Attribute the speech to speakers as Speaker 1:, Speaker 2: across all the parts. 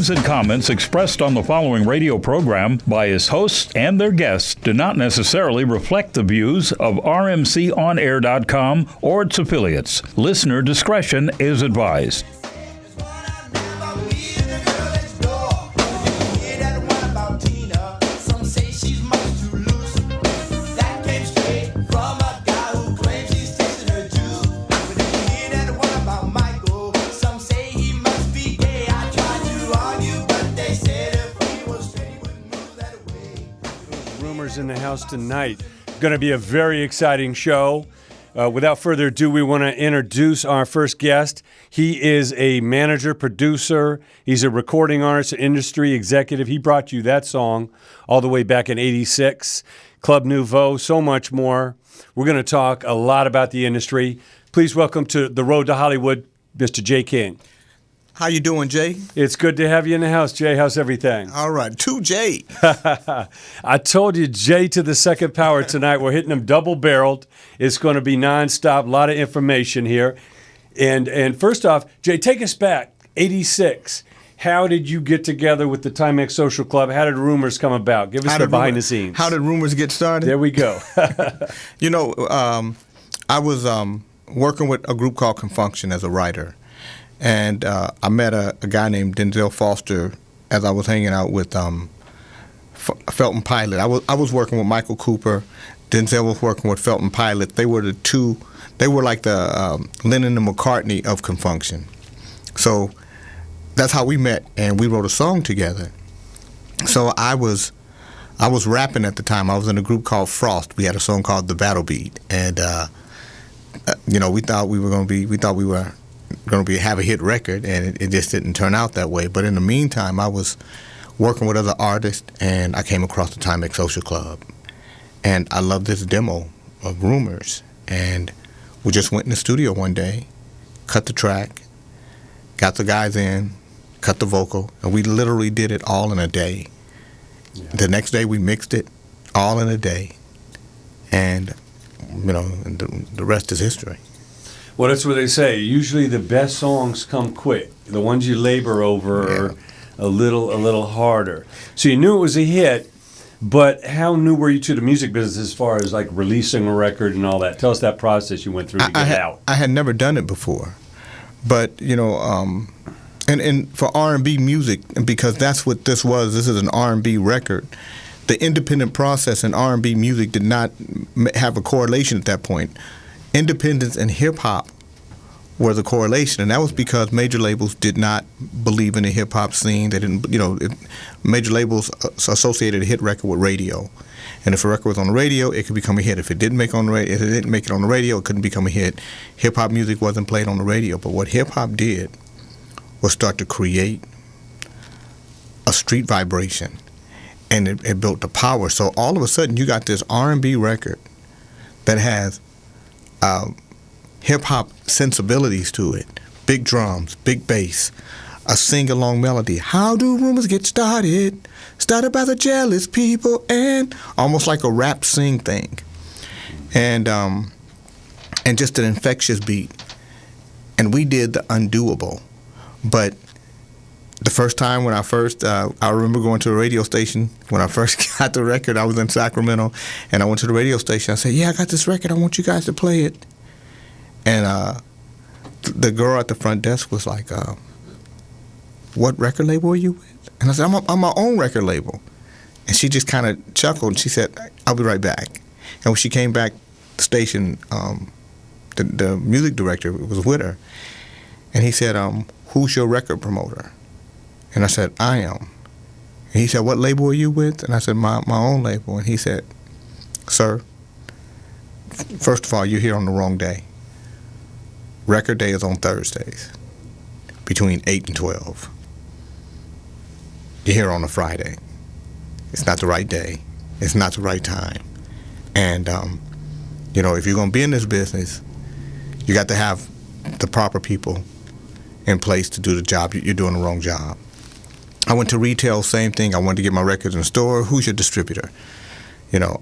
Speaker 1: views and comments expressed on the following radio program by its hosts and their guests do not necessarily reflect the views of rmconair.com or its affiliates. Listener discretion is advised.
Speaker 2: In the house tonight. Going to be a very exciting show. Without further ado, we want to introduce our first guest. He is a manager, producer. He's a recording artist, industry executive. He brought you that song all the way back in '86. Club Nouveau, so much more. We're going to talk a lot about the industry. Please welcome to the road to Hollywood, Mr. Jay King.
Speaker 3: How you doing, Jay?
Speaker 2: It's good to have you in the house, Jay. How's everything?
Speaker 3: All right, to Jay.
Speaker 2: I told you, Jay to the second power tonight. We're hitting them double-barreled. It's going to be nonstop, a lot of information here. And first off, Jay, take us back, '86. How did you get together with the Timex Social Club? How did Rumors come about? Give us the behind the scenes.
Speaker 3: How did Rumors get started?
Speaker 2: There we go.
Speaker 3: You know, I was working with a group called Confunction as a writer. And I met a guy named Denzel Foster as I was hanging out with Felton Pilot. I was working with Michael Cooper. Denzel was working with Felton Pilot. They were the two. They were like the Lennon and McCartney of Confunction. So that's how we met, and we wrote a song together. So I was rapping at the time. I was in a group called Frost. We had a song called The Battle Beat, and you know, we thought we were going to have a hit record, and it just didn't turn out that way. But in the meantime, I was working with other artists, and I came across the Timex Social Club, and I loved this demo of Rumors, and we just went in the studio one day, cut the track, got the guys in, cut the vocal, and we literally did it all in a day. Yeah. The next day we mixed it all in a day, and you know, the rest is history.
Speaker 2: Well, that's what they say. Usually the best songs come quick. The ones you labor over are a little harder. So you knew it was a hit, but how new were you to the music business as far as like releasing a record and all that? Tell us that process you went through to get out.
Speaker 3: I had never done it before. But, you know, and for R&B music, because that's what this was, this is an R&B record, the independent process in R&B music did not have a correlation at that point. Independence and hip-hop were the correlation, and that was because major labels did not believe in the hip-hop scene. They didn't, you know, major labels associated a hit record with radio, and if a record was on the radio, it could become a hit. If it didn't make it on the radio, it couldn't become a hit. Hip-hop music wasn't played on the radio, but what hip-hop did was start to create a street vibration, and it built the power. So all of a sudden, you got this R&B record that has hip-hop sensibilities to it, big drums, big bass, a sing-along melody. How do rumors get started? Started by the jealous people, and almost like a rap sing thing, and just an infectious beat. And we did the undoable. But the first time when I remember going to a radio station when I first got the record. I was in Sacramento, and I went to the radio station. I said, "Yeah, I got this record. I want you guys to play it." And the girl at the front desk was like, "What record label are you with?" And I said, I'm my own record label." And she just kind of chuckled, and she said, "I'll be right back." And when she came back, the station, the music director was with her, and he said, "Who's your record promoter?" And I said, "I am." And he said, "What label are you with?" And I said, my own label." And he said, "Sir, first of all, you're here on the wrong day. Record day is on Thursdays between 8 and 12. You're here on a Friday. It's not the right day. It's not the right time. And, you know, if you're going to be in this business, you got to have the proper people in place to do the job. You're doing the wrong job." I went to retail, same thing. I wanted to get my records in the store. Who's your distributor? You know,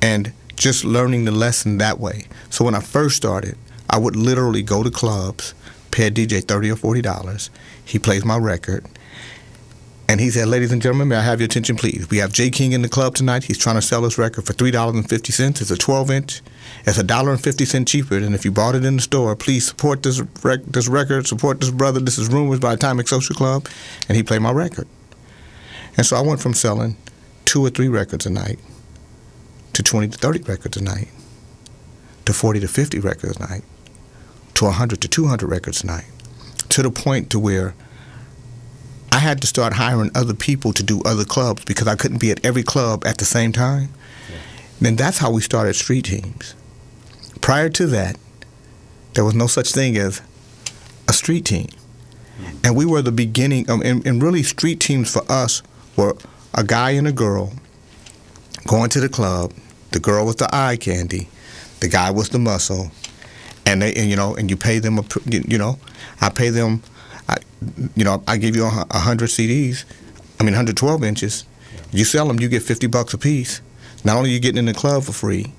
Speaker 3: and just learning the lesson that way. So when I first started, I would literally go to clubs, pay a DJ $30 or $40. He plays my record, And he said, ladies and gentlemen, may I have your attention, please? We have Jay King in the club tonight. He's trying to sell this record for $3.50. It's a 12-inch. It's $1.50 cheaper than if you bought it in the store. Please support this record, support this brother. This is Rumors by Atomic Social Club. And he played my record. And so I went from selling 2 or 3 records a night to 20 to 30 records a night to 40 to 50 records a night to 100 to 200 records a night, to the point to where I had to start hiring other people to do other clubs because I couldn't be at every club at the same time. Then that's how we started street teams. Prior to that, there was no such thing as a street team. And we were the beginning, and really street teams for us were a guy and a girl going to the club. The girl was the eye candy, the guy was the muscle, and you pay them, I pay them, I give you 100 CDs, 112 inches. You sell them, you get $50 a piece. Not only are you getting in the club for free,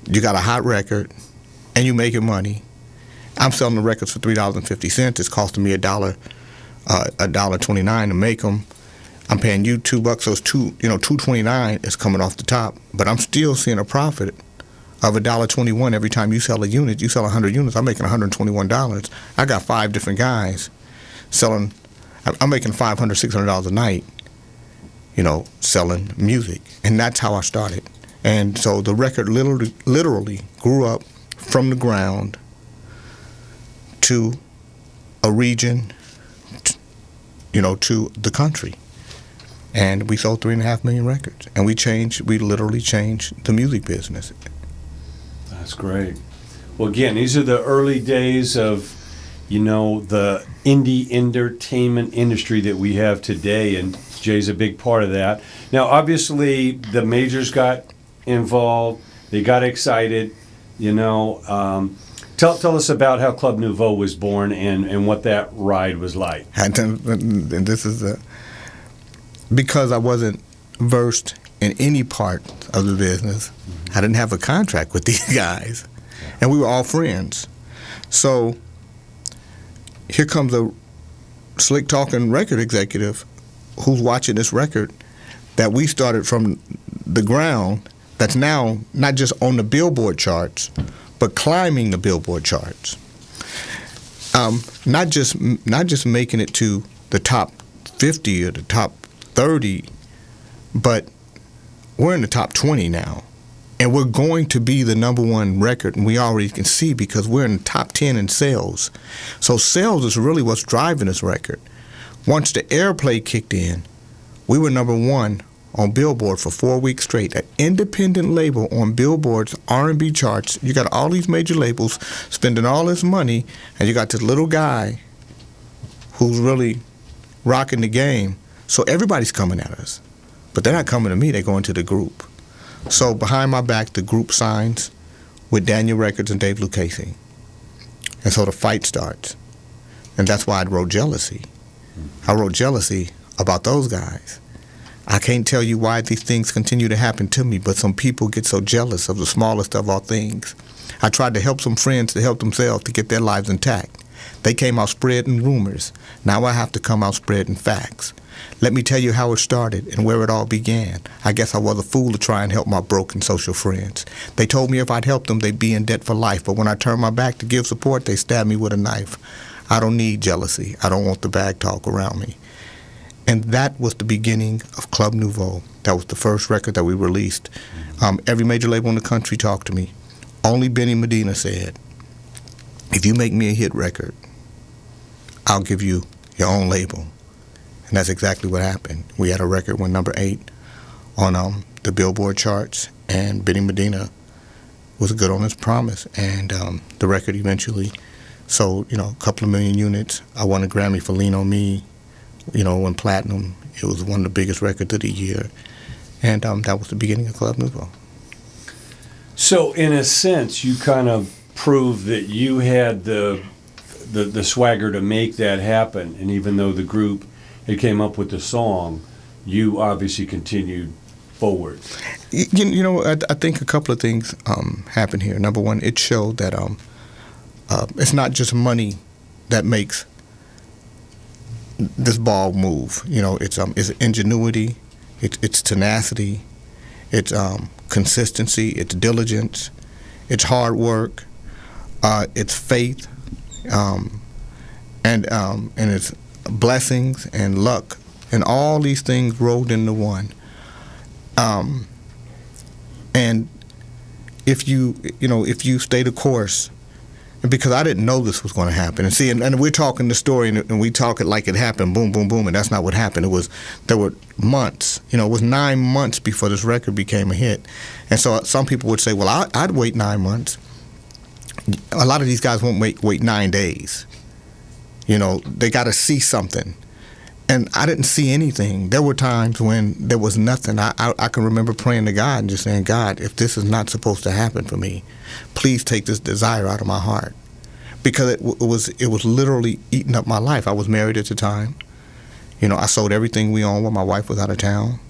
Speaker 3: you got a hot record, and you making money. I'm selling the records for $3.50. It's costing me $1.29 to make them. I'm paying you $2, so it's $2.29 is coming off the top. But I'm still seeing a profit of $1.21 every time you sell a unit. You sell 100 units, I'm making $121. I got 5 different guys selling. I'm making $500, $600 a night, selling music. And that's how I started. And so the record literally grew up from the ground to a region, to the country. And we sold 3.5 million records. And we literally changed the music business.
Speaker 2: That's great. Well, again, these are the early days of, the indie entertainment industry that we have today, and Jay's a big part of that. Now, obviously, the majors got involved. They got excited, Tell us about how Club Nouveau was born and what that ride was like.
Speaker 3: And this is because I wasn't versed in any part of the business. Mm-hmm. I didn't have a contract with these guys, and we were all friends. So here comes a slick talking record executive who's watching this record that we started from the ground, that's now not just on the Billboard charts, but climbing the Billboard charts. Not just making it to the top 50 or the top 30, but we're in the top 20 now. And we're going to be the #1 record, and we already can see because we're in the top 10 in sales. So sales is really what's driving this record. Once the airplay kicked in, we were #1 on Billboard for 4 weeks straight, an independent label on Billboard's R&B charts. You got all these major labels spending all this money, and you got this little guy who's really rocking the game. So everybody's coming at us. But they're not coming to me, they're going to the group. So behind my back, the group signs with Daniel Records and Dave Lucchese. And so the fight starts. And that's why I wrote Jealousy. I wrote Jealousy about those guys. I can't tell you why these things continue to happen to me, but some people get so jealous of the smallest of all things. I tried to help some friends to help themselves to get their lives intact. They came out spreading rumors. Now I have to come out spreading facts. Let me tell you how it started and where it all began. I guess I was a fool to try and help my broken social friends. They told me if I'd help them, they'd be in debt for life. But when I turned my back to give support, they stabbed me with a knife. I don't need jealousy. I don't want the bag talk around me. And that was the beginning of Club Nouveau. That was the first record that we released. Every major label in the country talked to me. Only Benny Medina said, if you make me a hit record, I'll give you your own label. And that's exactly what happened. We had a record went #8 on the Billboard charts, and Benny Medina was good on his promise. And the record eventually sold, a couple of million units. I won a Grammy for Lean on Me. Went platinum. It was one of the biggest records of the year. And that was the beginning of Club Nouveau.
Speaker 2: So in a sense, you kind of proved that you had the swagger to make that happen. And even though the group had came up with the song, you obviously continued forward.
Speaker 3: I think a couple of things happened here. Number one, it showed that it's not just money that makes this ball move. It's ingenuity, it's tenacity, it's consistency, it's diligence, it's hard work, it's faith, and it's blessings and luck, and all these things rolled into one. And if you stay the course, because I didn't know this was going to happen, and see, and we're talking the story, and we talk it like it happened, boom, boom, boom, and that's not what happened. There were months. It was 9 months before this record became a hit, and so some people would say, well, I'd wait 9 months. A lot of these guys won't wait 9 days. They got to see something. And I didn't see anything. There were times when there was nothing. I can remember praying to God and just saying, God, if this is not supposed to happen for me, please take this desire out of my heart. Because it was literally eating up my life. I was married at the time. I sold everything we owned while my wife was out of town.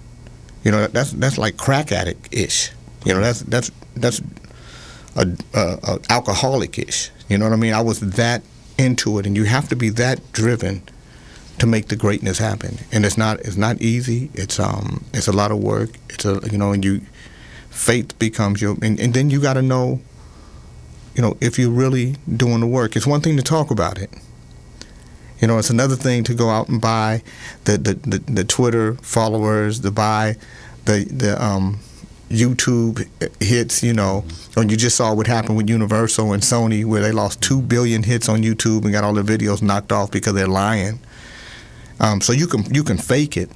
Speaker 3: That's like crack addict-ish. That's a alcoholic-ish. You know what I mean? I was that into it, and you have to be that driven to make the greatness happen. And it's not easy. It's a lot of work. And faith becomes your, and then you got to know, if you're really doing the work. It's one thing to talk about it. It's another thing to go out and buy the Twitter followers, to buy the YouTube hits, Or you just saw what happened with Universal and Sony, where they lost 2 billion hits on YouTube and got all their videos knocked off because they're lying. So you can fake it.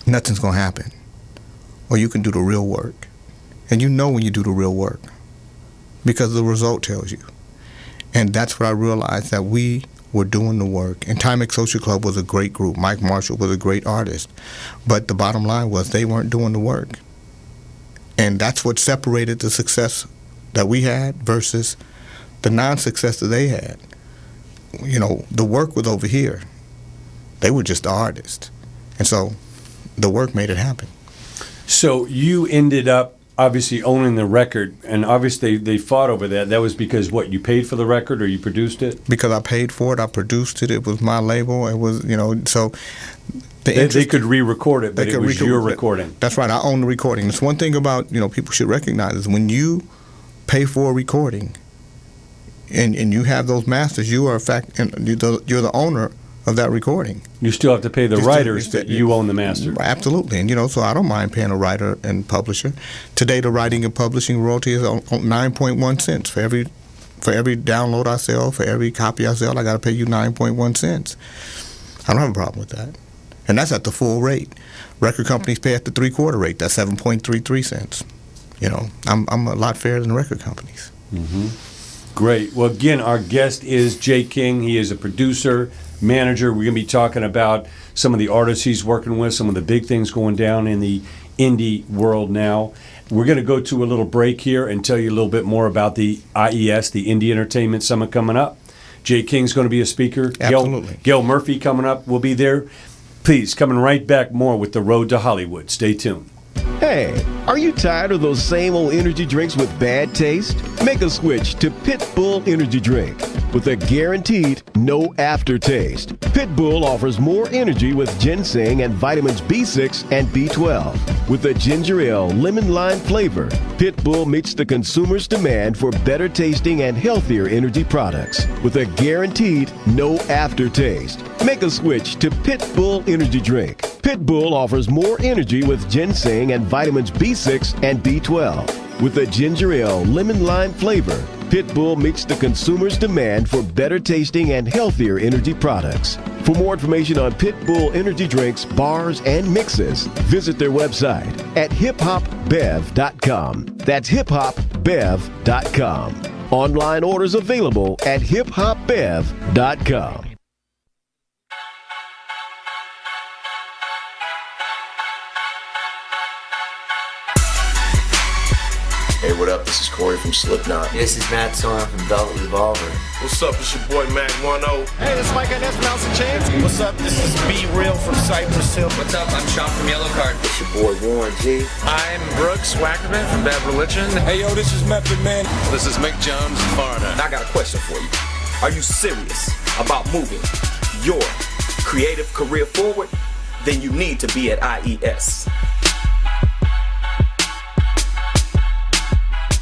Speaker 3: Nothing's going to happen. Or you can do the real work. And when you do the real work because the result tells you. And that's what I realized, that we were doing the work. And Timex Social Club was a great group. Mike Marshall was a great artist. But the bottom line was they weren't doing the work. And that's what separated the success that we had versus the non-success that they had. The work was over here. They were just the artists. And so the work made it happen.
Speaker 2: So you ended up obviously owning the record, and obviously they fought over that. That was because you paid for the record or you produced it? Because
Speaker 3: I paid for it, I produced it, it was my label, it was, so...
Speaker 2: They could re-record it, but it was your recording.
Speaker 3: That's right, I own the recording. It's one thing about, people should recognize is when you pay for a recording and you have those masters, you are, in fact, you're the owner of that recording.
Speaker 2: You still have to pay the writers, but you own the master.
Speaker 3: Absolutely. And, so I don't mind paying a writer and publisher. Today, the writing and publishing royalty is on 9.1 cents. For every download I sell, for every copy I sell, I got to pay you 9.1 cents. I don't have a problem with that. And that's at the full rate. Record companies pay at the three-quarter rate. That's 7.33 cents. I'm a lot fairer than the record companies.
Speaker 2: Mm-hmm. Great. Well, again, our guest is Jay King. He is a producer, manager. We're going to be talking about some of the artists he's working with, some of the big things going down in the indie world now. We're going to go to a little break here and tell you a little bit more about the IES, the Indie Entertainment Summit coming up. Jay King's going to be a speaker.
Speaker 3: Absolutely.
Speaker 2: Gail Murphy coming up will be there. Please, coming right back more with The Road to Hollywood. Stay tuned.
Speaker 4: Hey, are you tired of those same old energy drinks with bad taste? Make a switch to Pitbull Energy Drink with a guaranteed no aftertaste. Pitbull offers more energy with ginseng and vitamins B6 and B12. With a ginger ale lemon lime flavor, Pitbull meets the consumer's demand for better tasting and healthier energy products with a guaranteed no aftertaste. Make a switch to Pitbull Energy Drink. Pitbull offers more energy with ginseng and vitamins B6 and B12. With a ginger ale lemon lime flavor, Pitbull meets the consumer's demand for better tasting and healthier energy products. For more information on Pitbull energy drinks, bars, and mixes, visit their website at hiphopbev.com. That's hiphopbev.com. Online orders available at hiphopbev.com.
Speaker 5: Hey, what up? This is Corey from Slipknot.
Speaker 6: This is Matt Sorum from Velvet Revolver.
Speaker 7: What's up? It's your boy Mac 10.
Speaker 8: Hey, this is Mike Inez from Alice in Chains.
Speaker 7: What's up? This is Be Real from Cypress Hill.
Speaker 9: What's up? I'm Sean from Yellow Card.
Speaker 6: It's your boy Warren G.
Speaker 10: I'm Brooks Wackerman from Bad Religion.
Speaker 11: Hey, yo, this is Method Man.
Speaker 12: This is Mick Jones, Foreigner.
Speaker 13: I got a question for you. Are you serious about moving your
Speaker 5: creative career forward, then you need to be at IES.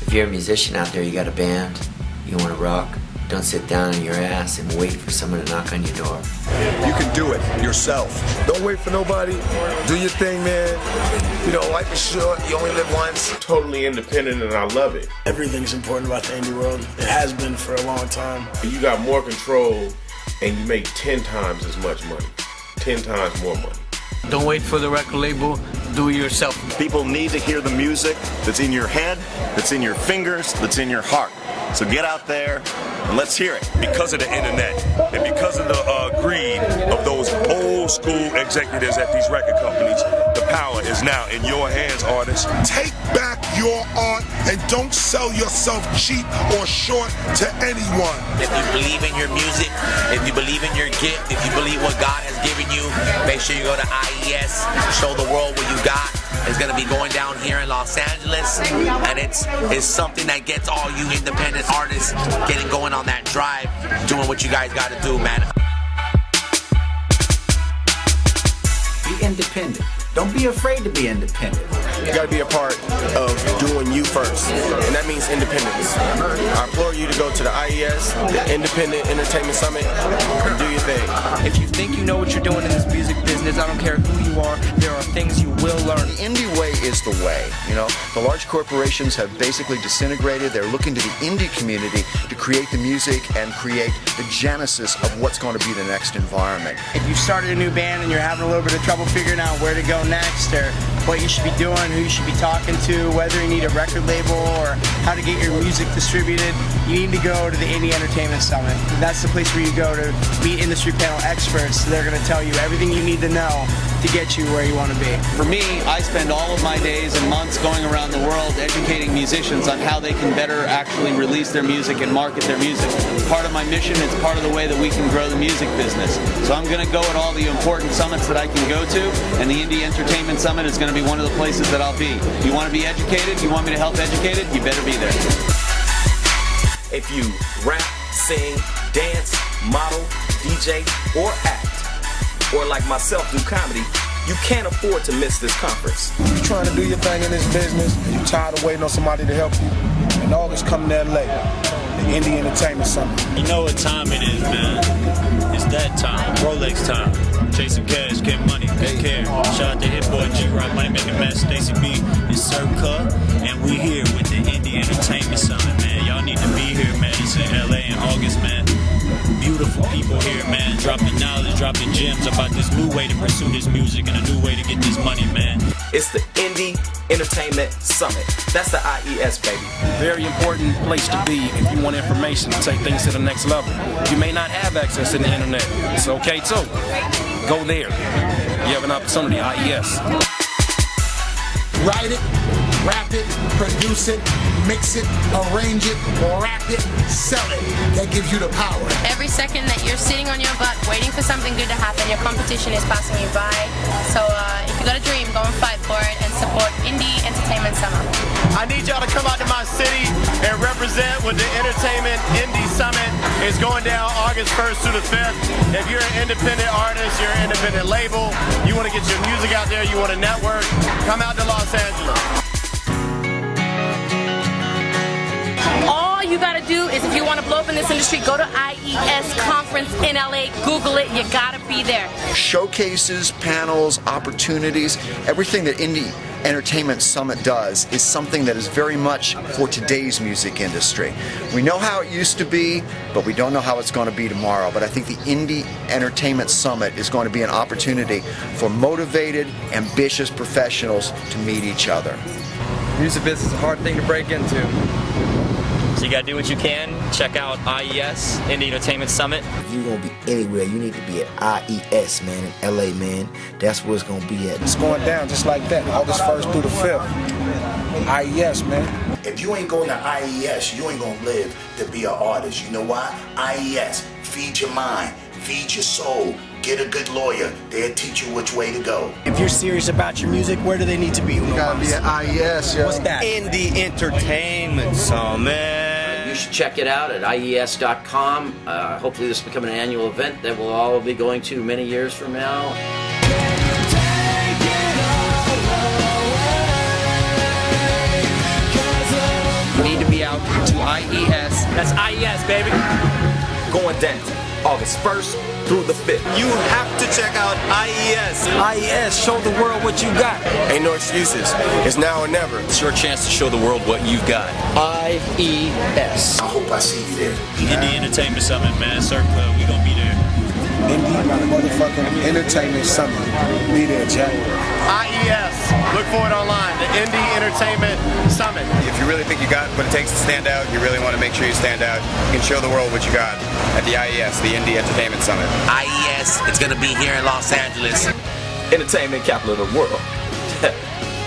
Speaker 6: If you're a musician out there, you got a band, you want to rock, don't sit down on your ass and wait for someone to knock on your door.
Speaker 9: You can do it yourself. Don't wait for nobody. Do your thing, man. You know, life is short. You only live once.
Speaker 7: Totally independent, and I love it.
Speaker 11: Everything's important about the indie world. It has been for a long time.
Speaker 7: You got more control, and you make 10 times as much money. 10 times more money.
Speaker 12: Don't wait for the record label. Do it yourself.
Speaker 13: People need to hear the music that's in your head, that's in your fingers, that's in your heart. So get out there and let's hear it.
Speaker 14: Because of the internet and because of the greed of those old school executives at these record companies, the power is now in your hands, artists.
Speaker 9: Take back your art and don't sell yourself cheap or short to anyone.
Speaker 15: If you believe in your music, if you believe in your gift, if you believe what God has given you, make sure you go to IES, show the world what you got. It's going to be going down here in Los Angeles, and it's something that gets all you independent artists getting going on that drive, doing what you guys got to do, man.
Speaker 16: Be independent. Don't be afraid to be independent.
Speaker 9: You got to be a part of doing you first, and that means independence. I implore you to go to the IES, the Independent Entertainment Summit, and do your thing.
Speaker 17: If you think you know what you're doing in this music business, I don't care who you are, there are things you will learn.
Speaker 18: The indie way is the way. You know, the large corporations have basically disintegrated. They're looking to the indie community to create the music and create the genesis of what's going to be the next environment.
Speaker 17: If you've started a new band and you're having a little bit of trouble figuring out where to go next or what you should be doing, who you should be talking to, whether you need a record label or how to get your music distributed, you need to go to the Indie Entertainment Summit. That's the place where you go to meet industry panel experts. So they're going to tell you everything you need to know to get you where you want to be.
Speaker 19: For me, I spend all of my days and months going around the world educating musicians on how they can better actually release their music and market their music. It's part of my mission. It's part of the way that we can grow the music business. So I'm going to go at all the important summits that I can go to, and the Indie Entertainment Summit is going to be one of the places that I'll be. You want to be educated? You want me to help educate it? You better be there.
Speaker 5: If you rap, sing, dance, model, DJ, or act, or like myself do comedy, you can't afford to miss this conference.
Speaker 11: You're trying to do your thing in this business, and you're tired of waiting on somebody to help you. And August coming to LA, the Indie Entertainment Summit.
Speaker 20: You know what time it is, man. It's that time, Rolex time. Chasing cash, get money, get care. Shout out to Hit Boy, G-Rock, Money Making Matt, Stacy B, and Circa. And we here with the Indie Entertainment Summit, man. Y'all need to be here, man. It's in LA in August, man. Beautiful people here, man, dropping knowledge, dropping gems about this new way to pursue this music and a new way to get this money, man.
Speaker 5: It's the Indie Entertainment Summit. That's the IES, baby.
Speaker 21: Very important place to be if you want information to take things to the next level. You may not have access to the internet. It's okay, too. Go there. You have an opportunity, IES.
Speaker 22: Write it, rap it, produce it, mix it, arrange it, rap it, sell it. That gives you the power.
Speaker 23: Every second that you're sitting on your butt waiting for something good to happen, your competition is passing you by. So if you got a dream, go and fight for it and support Indie Entertainment Summer.
Speaker 8: I need y'all to come out to my city and represent with the Entertainment Indie Summit. It's going down August 1st through the 5th. If you're an independent artist, you're an independent label, you want to get your music out there, you want to network, come out to Los Angeles.
Speaker 23: All you gotta do is, if you want to blow up in this industry, go to IES conference in LA, Google it, you gotta be there.
Speaker 18: Showcases, panels, opportunities, everything that Indie Entertainment Summit does is something that is very much for today's music industry. We know how it used to be, but we don't know how it's going to be tomorrow. But I think the Indie Entertainment Summit is going to be an opportunity for motivated, ambitious professionals to meet each other.
Speaker 17: Music business is a hard thing to break into.
Speaker 24: So you gotta do what you can. Check out IES, Indie Entertainment Summit.
Speaker 6: If you're gonna be anywhere, you need to be at IES, man, in LA, man. That's where it's gonna be at.
Speaker 11: It's going down just like that, August 1st through the 5th. IES, man.
Speaker 25: If you ain't going to IES, you ain't gonna live to be an artist. You know why? IES, feed your mind, feed your soul. Get a good lawyer. They'll teach you which way to go.
Speaker 17: If you're serious about your music, where do they need to be?
Speaker 3: You gotta be at IES, yo.
Speaker 17: What's that?
Speaker 24: Indie Entertainment Summit.
Speaker 1: you should check it out at IES.com. Hopefully this will become an annual event that we'll all be going to many years from now.
Speaker 19: You need to be out to IES.
Speaker 5: That's IES, baby. Going down August 1st through the 5th.
Speaker 9: You have to check out IES.
Speaker 5: IES, show the world what you got.
Speaker 9: Ain't no excuses. It's now or never.
Speaker 2: It's your chance to show the world what you've got.
Speaker 1: IES.
Speaker 25: I hope I see you there.
Speaker 20: Indie Entertainment Summit, man. Circle, we gonna be there.
Speaker 11: Indie motherfucking Entertainment Summit. Be there, Jack.
Speaker 8: IES. Look for it online. The Indie Entertainment Summit.
Speaker 4: If you really think you got what it takes to stand out, you really want to make sure you stand out, you can show the world what you got at the IES, the Indie Entertainment Summit.
Speaker 15: IES, it's going to be here in Los Angeles.
Speaker 5: Entertainment capital of the world.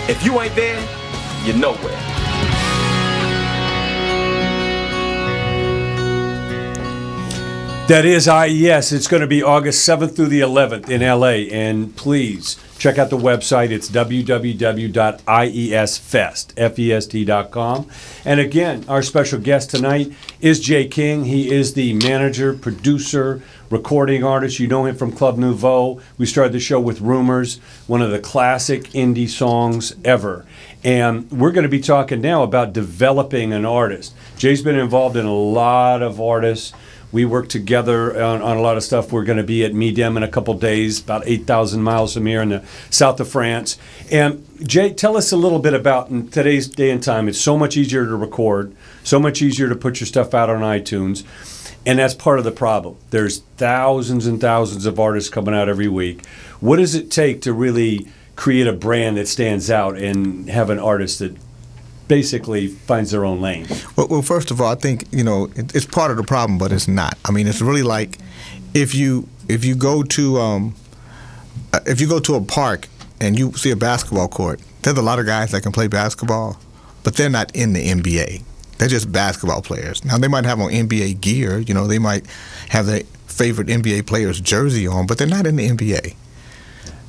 Speaker 5: If you ain't there, you're nowhere.
Speaker 7: That is IES. It's going to be August 7th through the 11th in LA. And please check out the website. It's www.iesfest.com. And again, our special guest tonight is Jay King. He is the manager, producer, recording artist. You know him from Club Nouveau. We started the show with Rumors, one of the classic indie songs ever. And we're going to be talking now about developing an artist. Jay's been involved in a lot of artists. We work together on a lot of stuff. We're going to be at Midem in a couple days, about 8,000 miles from here in the south of France. And Jay, tell us a little bit about, in today's day and time, it's so much easier to record, so much easier to put your stuff out on iTunes, and that's part of the problem. There's thousands and thousands of artists coming out every week. What does it take to really create a brand that stands out and have an artist that basically finds their own lane?
Speaker 3: Well, first of all, I think it's part of the problem, but it's not. I mean, it's really like if you go to a park and you see a basketball court. There's a lot of guys that can play basketball, but they're not in the NBA. They're just basketball players. Now they might have on NBA gear. They might have their favorite NBA player's jersey on, but they're not in the NBA.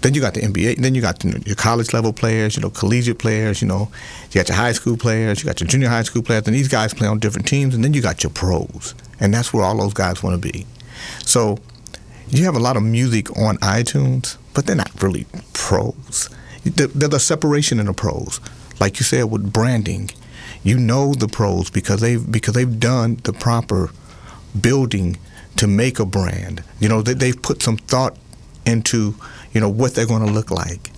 Speaker 3: Then you got the NBA. Then you got your college level players, collegiate players. You got your high school players. You got your junior high school players, and these guys play on different teams. And then you got your pros, and that's where all those guys want to be. So you have a lot of music on iTunes, but they're not really pros. There's a separation in the pros, like you said with branding. You know the pros because they've done the proper building to make a brand. They've put some thought into what they're going to look like,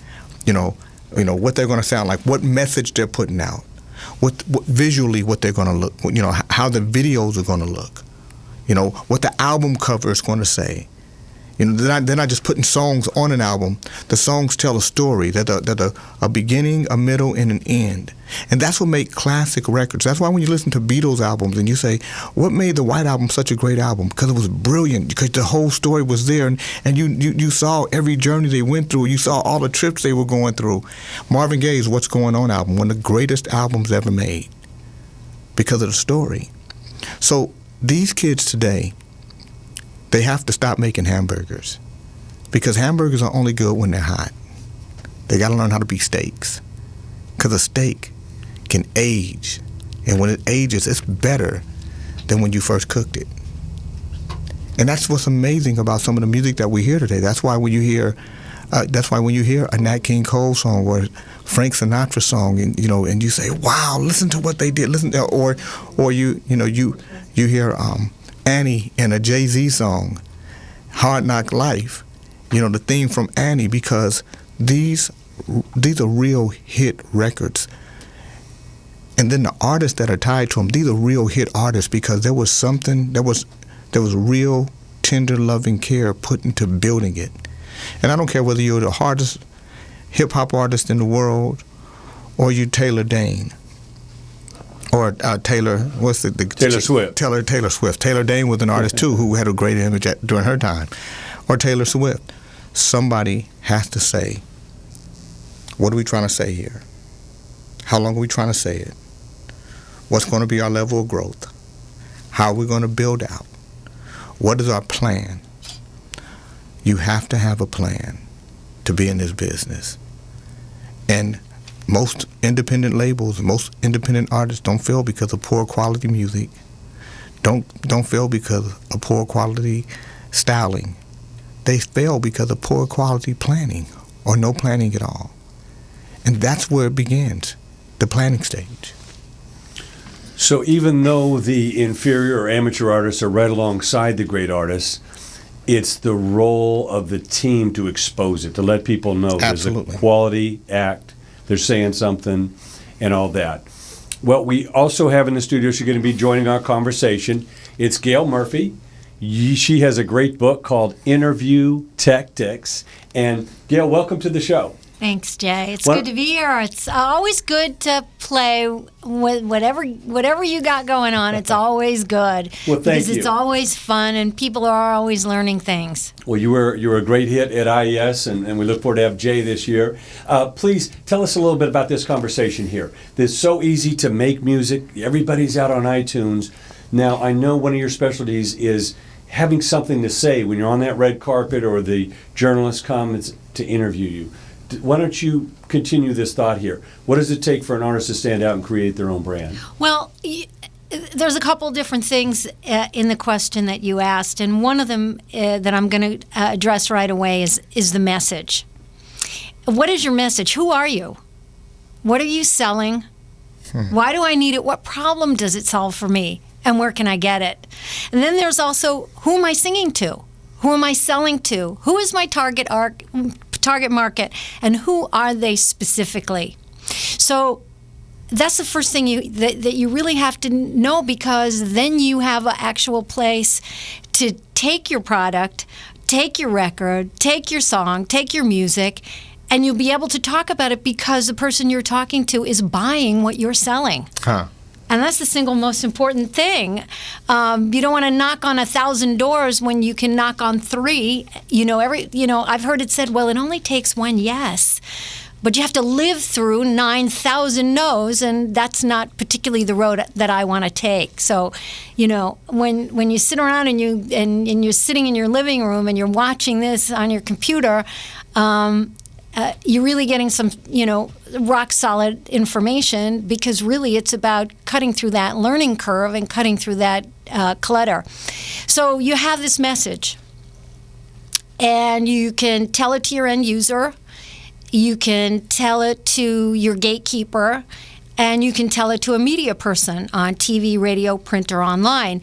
Speaker 3: what they're going to sound like, what message they're putting out, what visually what they're going to look, how the videos are going to look, what the album cover is going to say. They're not just putting songs on an album. The songs tell a story. They're a beginning, a middle, and an end. And that's what makes classic records. That's why when you listen to Beatles albums and you say, what made the White Album such a great album? Because it was brilliant, because the whole story was there, and you saw every journey they went through. You saw all the trips they were going through. Marvin Gaye's What's Going On album, one of the greatest albums ever made, because of the story. So these kids today, they have to stop making hamburgers, because hamburgers are only good when they're hot. They got to learn how to be steaks, because a steak can age, and when it ages, it's better than when you first cooked it. And that's what's amazing about some of the music that we hear today. That's why when you hear a Nat King Cole song or Frank Sinatra song, and you say, "Wow, listen to what they did." Or you hear Annie in a Jay-Z song, Hard Knock Life, the theme from Annie, because these are real hit records. And then the artists that are tied to them, these are real hit artists, because there was real tender loving care put into building it. And I don't care whether you're the hardest hip-hop artist in the world or you Taylor Dane. Or Taylor Swift. Taylor Swift. Taylor Dane was an artist too who had a great image during her time. Or Taylor Swift. Somebody has to say, what are we trying to say here? How long are we trying to say it? What's going to be our level of growth? How are we going to build out? What is our plan? You have to have a plan to be in this business. And most independent labels, most independent artists don't fail because of poor quality music, don't fail because of poor quality styling. They fail because of poor quality planning or no planning at all. And that's where it begins, the planning stage.
Speaker 7: So even though the inferior or amateur artists are right alongside the great artists, it's the role of the team to expose it, to let people know there's a quality act, they're saying something, and all that. Well, we also have in the studio, she's going to be joining our conversation. It's Gail Murphy. She has a great book called Interview Tactics. And Gail, welcome to the show.
Speaker 10: Thanks, Jay. It's good to be here. It's always good to play with whatever you got going on. It's always good.
Speaker 7: Well, thank
Speaker 10: because
Speaker 7: you.
Speaker 10: It's always fun, and people are always learning things.
Speaker 7: Well, you were a great hit at IES, and we look forward to have Jay this year. Please tell us a little bit about this conversation here. It's so easy to make music. Everybody's out on iTunes. Now, I know one of your specialties is having something to say when you're on that red carpet or the journalist comes to interview you. Why don't you continue this thought here? What does it take for an artist to stand out and create their own brand?
Speaker 10: Well, there's a couple different things in the question that you asked, and one of them that I'm going to address right away is the message. What is your message? Who are you? What are you selling? Why do I need it? What problem does it solve for me? And where can I get it? And then there's also, who am I singing to? Who am I selling to? Who is my target market, and who are they specifically? So that's the first thing that you really have to know, because then you have an actual place to take your product, take your record, take your song, take your music, and you'll be able to talk about it because the person you're talking to is buying what you're selling. And that's the single most important thing. You don't want to knock on 1,000 doors when you can knock on 3. I've heard it said, well, it only takes one yes, but you have to live through 9,000 no's, and that's not particularly the road that I want to take. So, when you sit around and you're sitting in your living room and you're watching this on your computer, you're really getting some, rock solid information, because really it's about cutting through that learning curve and cutting through that clutter. So you have this message, and you can tell it to your end user, you can tell it to your gatekeeper, and you can tell it to a media person on TV, radio, print, or online.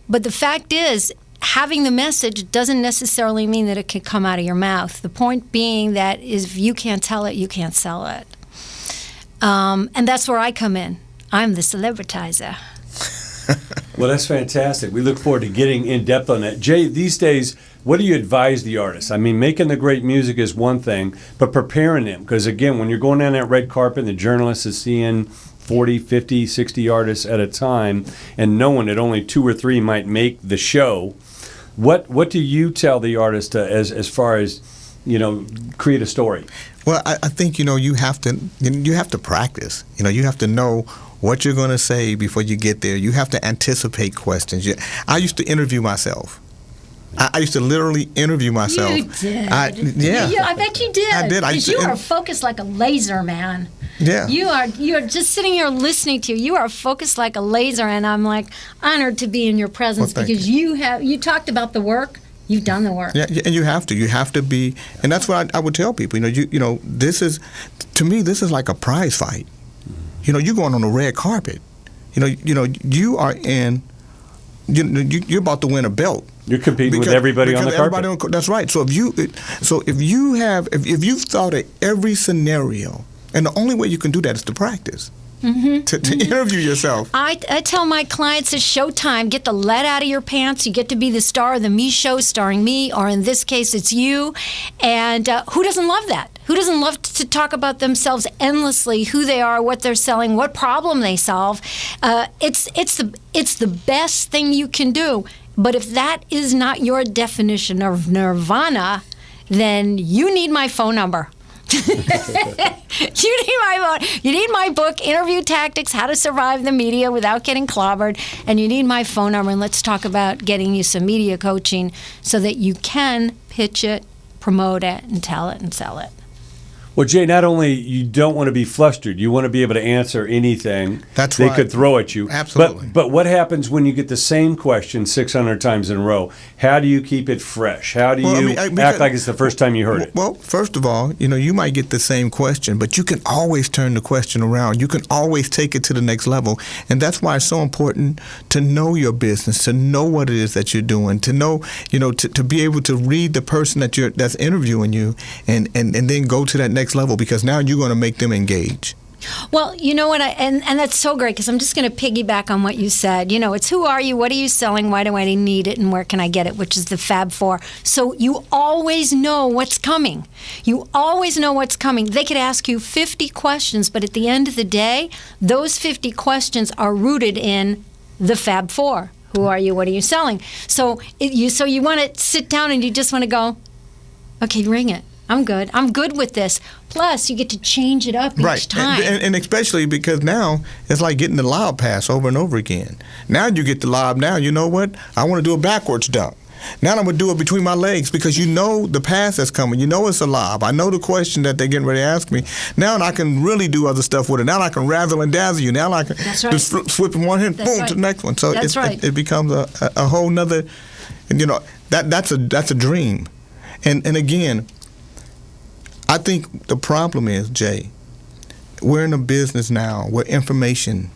Speaker 10: But the fact is, having the message doesn't necessarily mean that it can come out of your mouth. The point being that if you can't tell it, you can't sell it. And that's where I come in. I'm the celebritizer.
Speaker 7: Well, that's fantastic. We look forward to getting in depth on that. Jay, these days, what do you advise the artists? I mean, making the great music is one thing, but preparing them. Because, again, when you're going down that red carpet and the journalist is seeing 40, 50, 60 artists at a time, and knowing that only 2 or 3 might make the show, what do you tell the artist as far as, create a story?
Speaker 3: Well, I think, you have to practice. You have to know what you're going to say before you get there. You have to anticipate questions. I used to interview myself. I used to literally interview myself.
Speaker 10: You did.
Speaker 3: I
Speaker 10: bet you did.
Speaker 3: I did.
Speaker 10: Because you are focused like a laser, man.
Speaker 3: Yeah.
Speaker 10: You are just sitting here listening to you. You are focused like a laser, and I'm like honored to be in your presence, because you talked about the work. You've done the work.
Speaker 3: Yeah, and you have to. You have to be, and that's what I would tell people. This is, to me, this is like a prize fight. You're going on a red carpet. You are in. You're about to win a belt.
Speaker 7: You're competing with everybody on the carpet.
Speaker 3: That's right. So if you've thought of every scenario, and the only way you can do that is to practice. To interview yourself.
Speaker 10: I tell my clients, it's showtime. Get the lead out of your pants. You get to be the star of the me show, starring me, or in this case, it's you. And who doesn't love that? Who doesn't love to talk about themselves endlessly, who they are, what they're selling, what problem they solve? It's the best thing you can do. But if that is not your definition of nirvana, then you need my phone number. You need my book, Interview Tactics, How to Survive the Media Without Getting Clobbered, and you need my phone number, and let's talk about getting you some media coaching so that you can pitch it, promote it, and tell it and sell it.
Speaker 7: Well, Jay, not only you don't want to be flustered, you want to be able to answer anything
Speaker 3: That's
Speaker 7: they
Speaker 3: right.
Speaker 7: could throw at you.
Speaker 3: Absolutely.
Speaker 7: But what happens when you get the same question 600 times in a row? How do you keep it fresh? How do you act like it's the first time you heard it?
Speaker 3: Well, first of all, you might get the same question, but you can always turn the question around. You can always take it to the next level. And that's why it's so important to know your business, to know what it is that you're doing, to know, to be able to read the person that's interviewing you and then go to that next level, because now you're going to make them engage.
Speaker 10: Well, you know what, and that's so great, because I'm just going to piggyback on what you said. It's who are you, what are you selling, why do I need it, and where can I get it, which is the Fab Four. So you always know what's coming. You always know what's coming. They could ask you 50 questions, but at the end of the day, those 50 questions are rooted in the Fab Four. Who are you, what are you selling? So you want to sit down and you just want to go, okay, ring it. I'm good. I'm good with this. Plus, you get to change it up each time.
Speaker 3: And especially because now it's like getting the lob pass over and over again. Now you get the lob. Now, you know what? I want to do a backwards dunk. Now I'm going to do it between my legs, because you know the pass that's coming. You know it's a lob. I know the question that they're getting ready to ask me. Now I can really do other stuff with it. Now I can razzle and dazzle you. Now I can just flip from one hand, boom, to the next one. So it becomes a whole nother, that's a dream. And again, I think the problem is, Jay, we're in a business now where information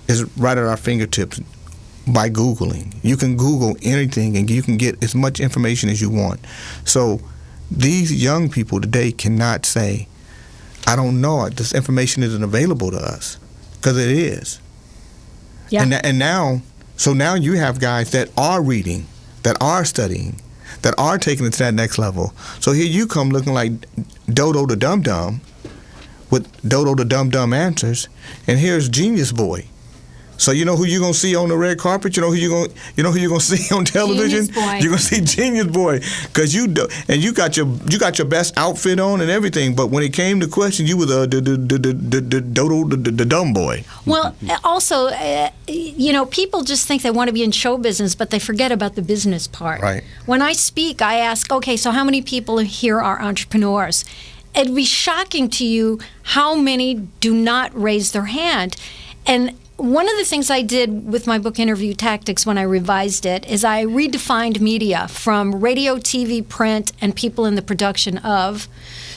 Speaker 3: is right at our fingertips by Googling. You can Google anything and you can get as much information as you want. So these young people today cannot say, I don't know, this information isn't available to us, because it is. Yeah. And now you have guys that are reading, that are studying, that are taking it to that next level. So here you come looking like Dodo the Dum Dum with Dodo the Dum Dum answers, and here's Genius Boy. So you know who you're gonna see on the red carpet? You know who you're gonna see on television?
Speaker 10: Genius Boy.
Speaker 3: You're gonna see Genius Boy, because you got your best outfit on and everything. But when it came to questions, you were the Dodo the dumb boy.
Speaker 10: Well, also, people just think they want to be in show business, but they forget about the business part.
Speaker 3: Right.
Speaker 10: When I speak, I ask, okay, so how many people here are entrepreneurs? It'd be shocking to you how many do not raise their hand. And one of the things I did with my book Interview Tactics when I revised it is I redefined media from radio, TV, print, and people in the production of,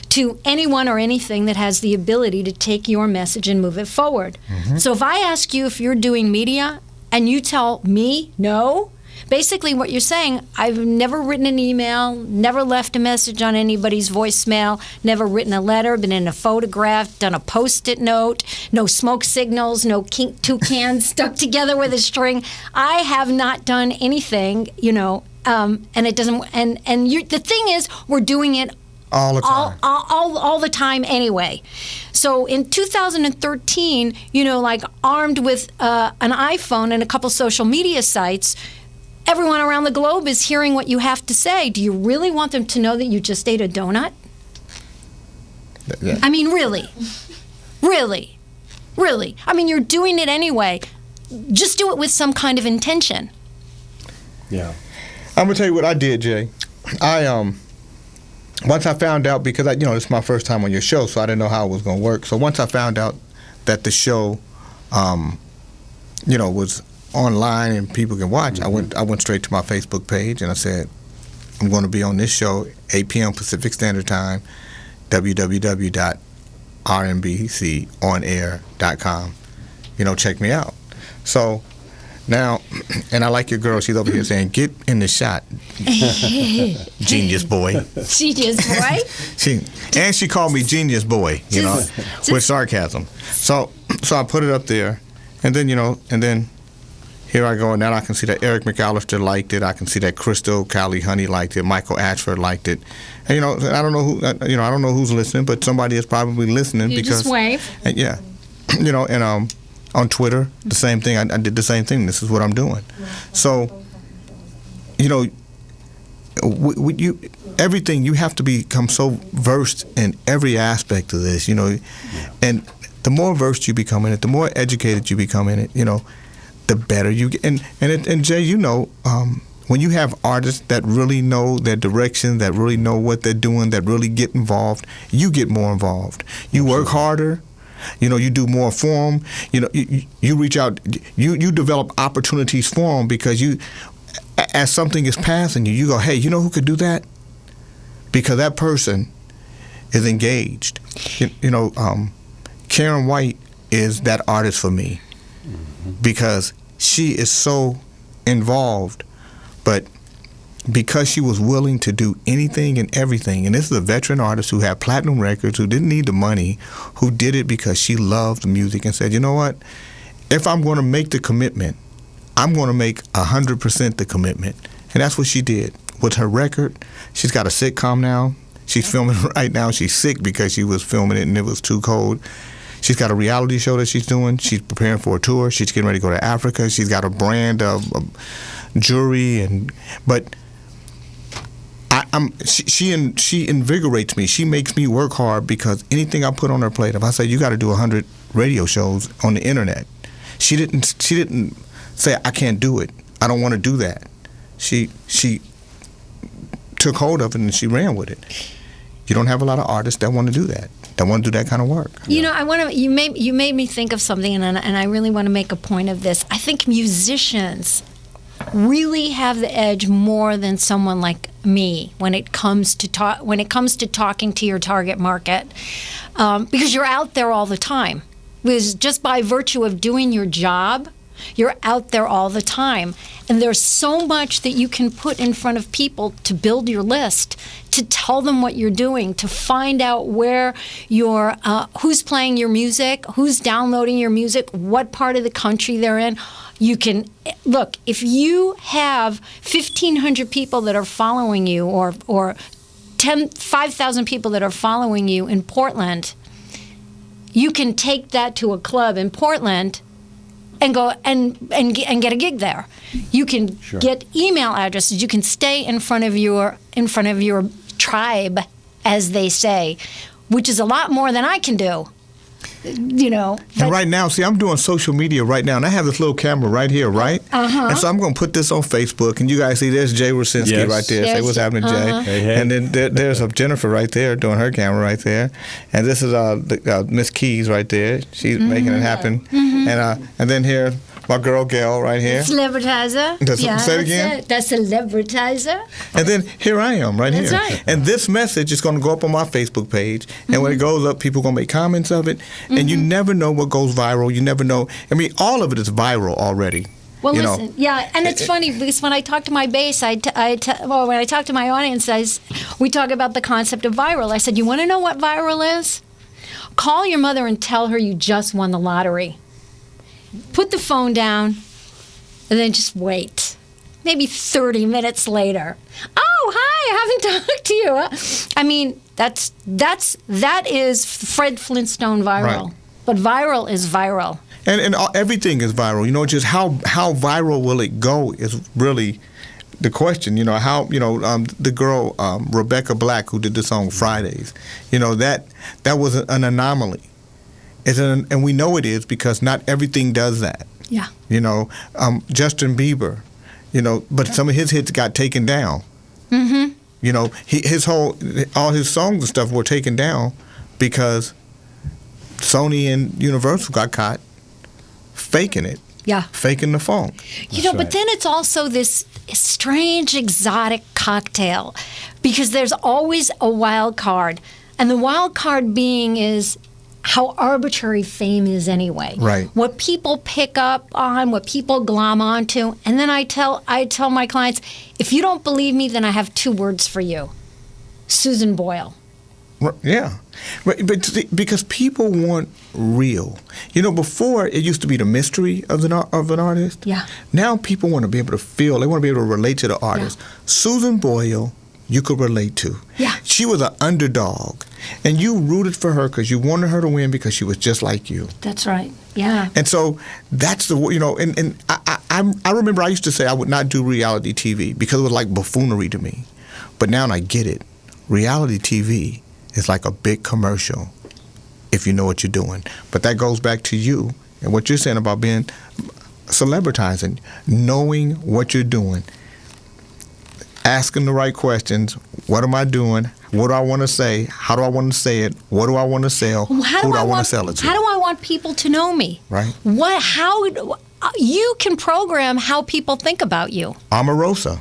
Speaker 10: to anyone or anything that has the ability to take your message and move it forward. Mm-hmm. So if I ask you if you're doing media and you tell me no, basically what you're saying, I've never written an email, never left a message on anybody's voicemail, never written a letter, been in a photograph, done a Post-it note, no smoke signals, no two cans stuck together with a string. I have not done anything, and it doesn't. The thing is, we're doing it
Speaker 3: all the time.
Speaker 10: All the time anyway. So in 2013, armed with an iPhone and a couple social media sites, everyone around the globe is hearing what you have to say. Do you really want them to know that you just ate a donut?
Speaker 3: Yeah.
Speaker 10: I mean, really? Really? Really? I mean, you're doing it anyway. Just do it with some kind of intention.
Speaker 3: Yeah. I'm going to tell you what I did, Jay. Once I found out, because this is my first time on your show, so I didn't know how it was going to work. So once I found out that the show, was online and people can watch, I went straight to my Facebook page and I said, I'm going to be on this show 8 p.m. Pacific Standard Time, www.rnbconair.com. Check me out. So now, and I like your girl, she's over here saying, get in the shot, Genius Boy.
Speaker 10: Genius Boy?
Speaker 3: She called me Genius Boy, with sarcasm. So I put it up there, and then here I go, and now I can see that Eric McAllister liked it. I can see that Crystal Callie Honey liked it. Michael Ashford liked it. And I don't know who, I don't know who's listening, but somebody is probably listening.
Speaker 10: You just wave.
Speaker 3: And, yeah, and on Twitter, the same thing. I did the same thing. This is what I'm doing. So, everything, you have to become so versed in every aspect of this, and the more versed you become in it, the more educated you become in it, the better you get. And Jay, when you have artists that really know their direction, that really know what they're doing, that really get involved, you get more involved. You work harder. You do more for them. You reach out. You develop opportunities for them because as something is passing you, you go, hey, you know who could do that? Because that person is engaged. Karen White is that artist for me because she is so involved, but because she was willing to do anything and everything, and this is a veteran artist who had platinum records, who didn't need the money, who did it because she loved music and said, you know what, if I'm going to make the commitment, I'm going to make 100% the commitment. And that's what she did with her record. She's got a sitcom now. She's filming right now. She's sick because she was filming it and it was too cold. She's got a reality show that she's doing. She's preparing for a tour. She's getting ready to go to Africa. She's got a brand of jewelry, but she invigorates me. She makes me work hard because anything I put on her plate, if I say you got to do 100 radio shows on the internet, she didn't say I can't do it. I don't want to do that. She took hold of it and she ran with it. You don't have a lot of artists that want to do that. That want to do that kind of work.
Speaker 10: I want to. You made me think of something, and I really want to make a point of this. I think musicians really have the edge more than someone like me when it comes to talking to your target market, because you're out there all the time. Because just by virtue of doing your job, you're out there all the time, and there's so much that you can put in front of people to build your list, to tell them what you're doing, to find out where who's playing your music, who's downloading your music, what part of the country they're in. You can look, if you have 1,500 people that are following you, or 5,000 people that are following you in Portland, you can take that to a club in Portland and go and get a gig there. You can get email addresses. You can stay in front of your tribe, as they say, which is a lot more than I can do. And
Speaker 3: right now, see, I'm doing social media right now, and I have this little camera right here, right? And so I'm going to put this on Facebook, and you guys see there's Jay Rosinski right there. Say what's happening, Jay.
Speaker 7: Hey.
Speaker 3: And then there's Jennifer right there doing her camera right there. And this is Miss Keys right there. She's making it happen. And then here, my girl Gail right here.
Speaker 10: Celebritizer.
Speaker 3: Say it again.
Speaker 10: That's Celebritizer.
Speaker 3: And then here I am right here.
Speaker 10: That's right.
Speaker 3: And this message is going to go up on my Facebook page. And when it goes up, people are going to make comments of it. And you never know what goes viral. You never know. I mean, all of it is viral already.
Speaker 10: Well, listen, and it's funny because when I talk to my base, when I talk to my audience, we talk about the concept of viral. I said, you want to know what viral is? Call your mother and tell her you just won the lottery. Put the phone down, and then just wait. Maybe 30 minutes later. Oh, hi! I haven't talked to you. I mean, that is Fred Flintstone viral. Right. But viral is viral.
Speaker 3: And everything is viral. Just how viral will it go is really the question. The girl Rebecca Black, who did the song Fridays, that was an anomaly. And we know it is because not everything does that.
Speaker 10: Yeah.
Speaker 3: Justin Bieber, but some of his hits got taken down. All his songs and stuff were taken down because Sony and Universal got caught faking it.
Speaker 10: Yeah.
Speaker 3: Faking the funk.
Speaker 10: But then it's also this strange exotic cocktail because there's always a wild card. And the wild card being is how arbitrary fame is anyway.
Speaker 3: Right.
Speaker 10: What people pick up on, what people glom onto, and then I tell my clients, if you don't believe me, then I have 2 words for you. Susan Boyle.
Speaker 3: Yeah. But because people want real. Before it used to be the mystery of an artist.
Speaker 10: Yeah.
Speaker 3: Now people want to be able to feel. They want to be able to relate to the artist. Yeah. Susan Boyle, you could relate to.
Speaker 10: Yeah.
Speaker 3: She was an underdog, and you rooted for her because you wanted her to win because she was just like you.
Speaker 10: That's right. Yeah.
Speaker 3: And so that's and I remember I used to say I would not do reality TV because it was like buffoonery to me. But now I get it. Reality TV is like a big commercial if you know what you're doing. But that goes back to you and what you're saying about being celebritizing, knowing what you're doing. asking the right questions. What am I doing? What do I want to say? How do I want to say it? What do I want to sell? Who do I want to sell it to?
Speaker 10: How do I want people to know me?
Speaker 3: Right.
Speaker 10: How you can program how people think about you.
Speaker 3: Omarosa.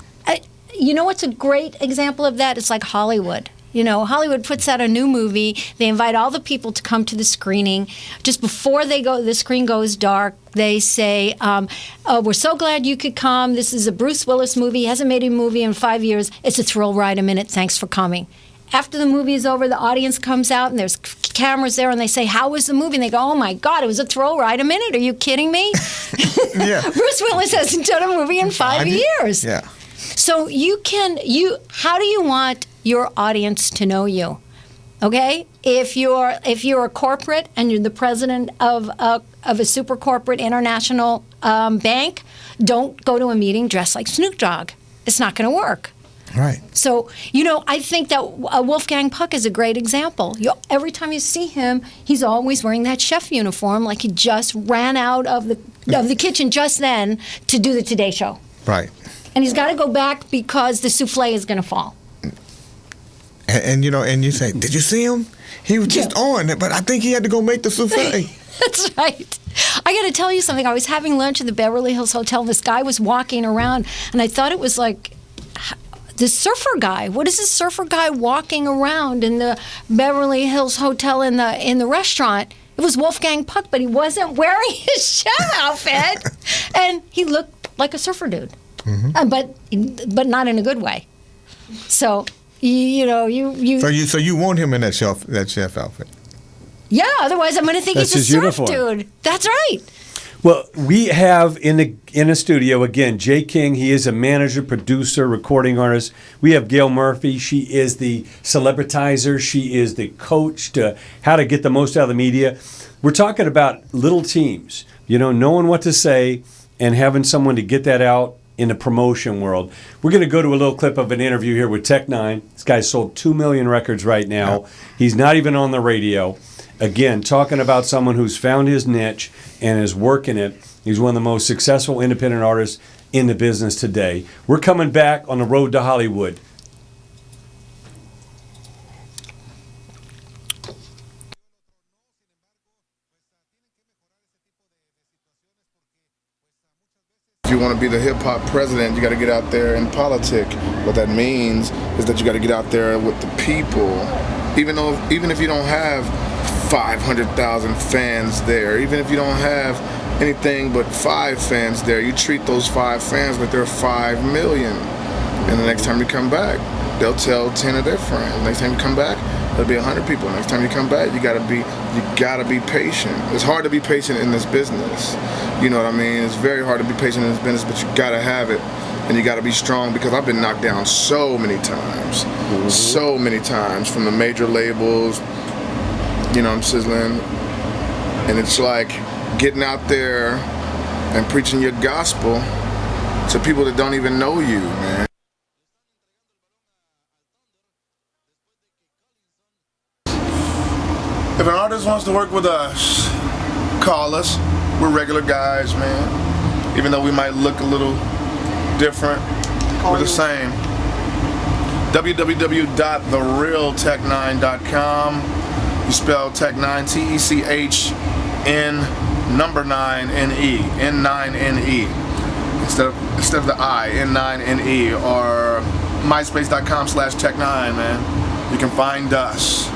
Speaker 10: You know what's a great example of that? It's like Hollywood. You know, Hollywood puts out a new movie. They invite all the people to come to the screening. Just before the screen goes dark, they say, we're so glad you could come. This is a Bruce Willis movie. He hasn't made a movie in 5 years. It's a thrill ride a minute. Thanks for coming. After the movie is over, the audience comes out, and there's cameras there, and they say, how was the movie? And they go, oh, my God, it was a thrill ride a minute. Are you kidding me?
Speaker 3: Yeah.
Speaker 10: Bruce Willis hasn't done a movie in 5 years.
Speaker 3: Yeah.
Speaker 10: So how do you want your audience to know you? Okay? If you're a corporate and you're the president of a super corporate international bank, don't go to a meeting dressed like Snoop Dogg. It's not going to work.
Speaker 3: Right.
Speaker 10: So, I think that Wolfgang Puck is a great example. Every time you see him, he's always wearing that chef uniform, like he just ran out of the kitchen just then to do the Today Show.
Speaker 3: Right.
Speaker 10: And he's got to go back because the souffle is going to fall.
Speaker 3: And you say, did you see him? He was just on it, but I think he had to go make the souffle.
Speaker 10: That's right. I got to tell you something. I was having lunch at the Beverly Hills Hotel. This guy was walking around, and I thought it was like the surfer guy. What is this surfer guy walking around in the Beverly Hills Hotel in the restaurant? It was Wolfgang Puck, but he wasn't wearing his chef outfit, and he looked like a surfer dude, but not in a good way. So. So you want him in that chef outfit? Yeah, otherwise I'm going to think
Speaker 7: That's
Speaker 10: he's a
Speaker 7: his
Speaker 10: surf
Speaker 7: uniform.
Speaker 10: dude. That's right.
Speaker 7: Well, we have in a studio again, Jay King. He is a manager, producer, recording artist. We have Gail Murphy. She is the celebritizer. She is the coach to how to get the most out of the media. We're talking about little teams, knowing what to say and having someone to get that out in the promotion world. We're going to go to a little clip of an interview here with Tech Nine. This guy's sold 2 million records right now. Yep. He's not even on the radio. Again, talking about someone who's found his niche and is working it. He's one of the most successful independent artists in the business today. We're coming back on the road to Hollywood.
Speaker 11: If you want to be the hip-hop president, you got to get out there and politic. What that means is that you got to get out there with the people. Even if you don't have 500,000 fans there, even if you don't have anything but 5 fans there, you treat those 5 fans like they're 5 million. And the next time you come back, they'll tell 10 of their friends. Next time you come back, there'll be 100 people. Next time you come back, you gotta be patient. It's hard to be patient in this business. You know what I mean? It's very hard to be patient in this business, but you gotta have it. And you gotta be strong, because I've been knocked down so many times. So many times from the major labels. I'm sizzling. And it's like getting out there and preaching your gospel to people that don't even know you, man. If an artist wants to work with us, call us. We're regular guys, man. Even though we might look a little different, we're the same. www.therealtech9.com. You spell Tech9, T-E-C-H-N-9-N-E, N9-N-E. Instead of the I, N9-N-E, or myspace.com/Tech9, man. You can find us.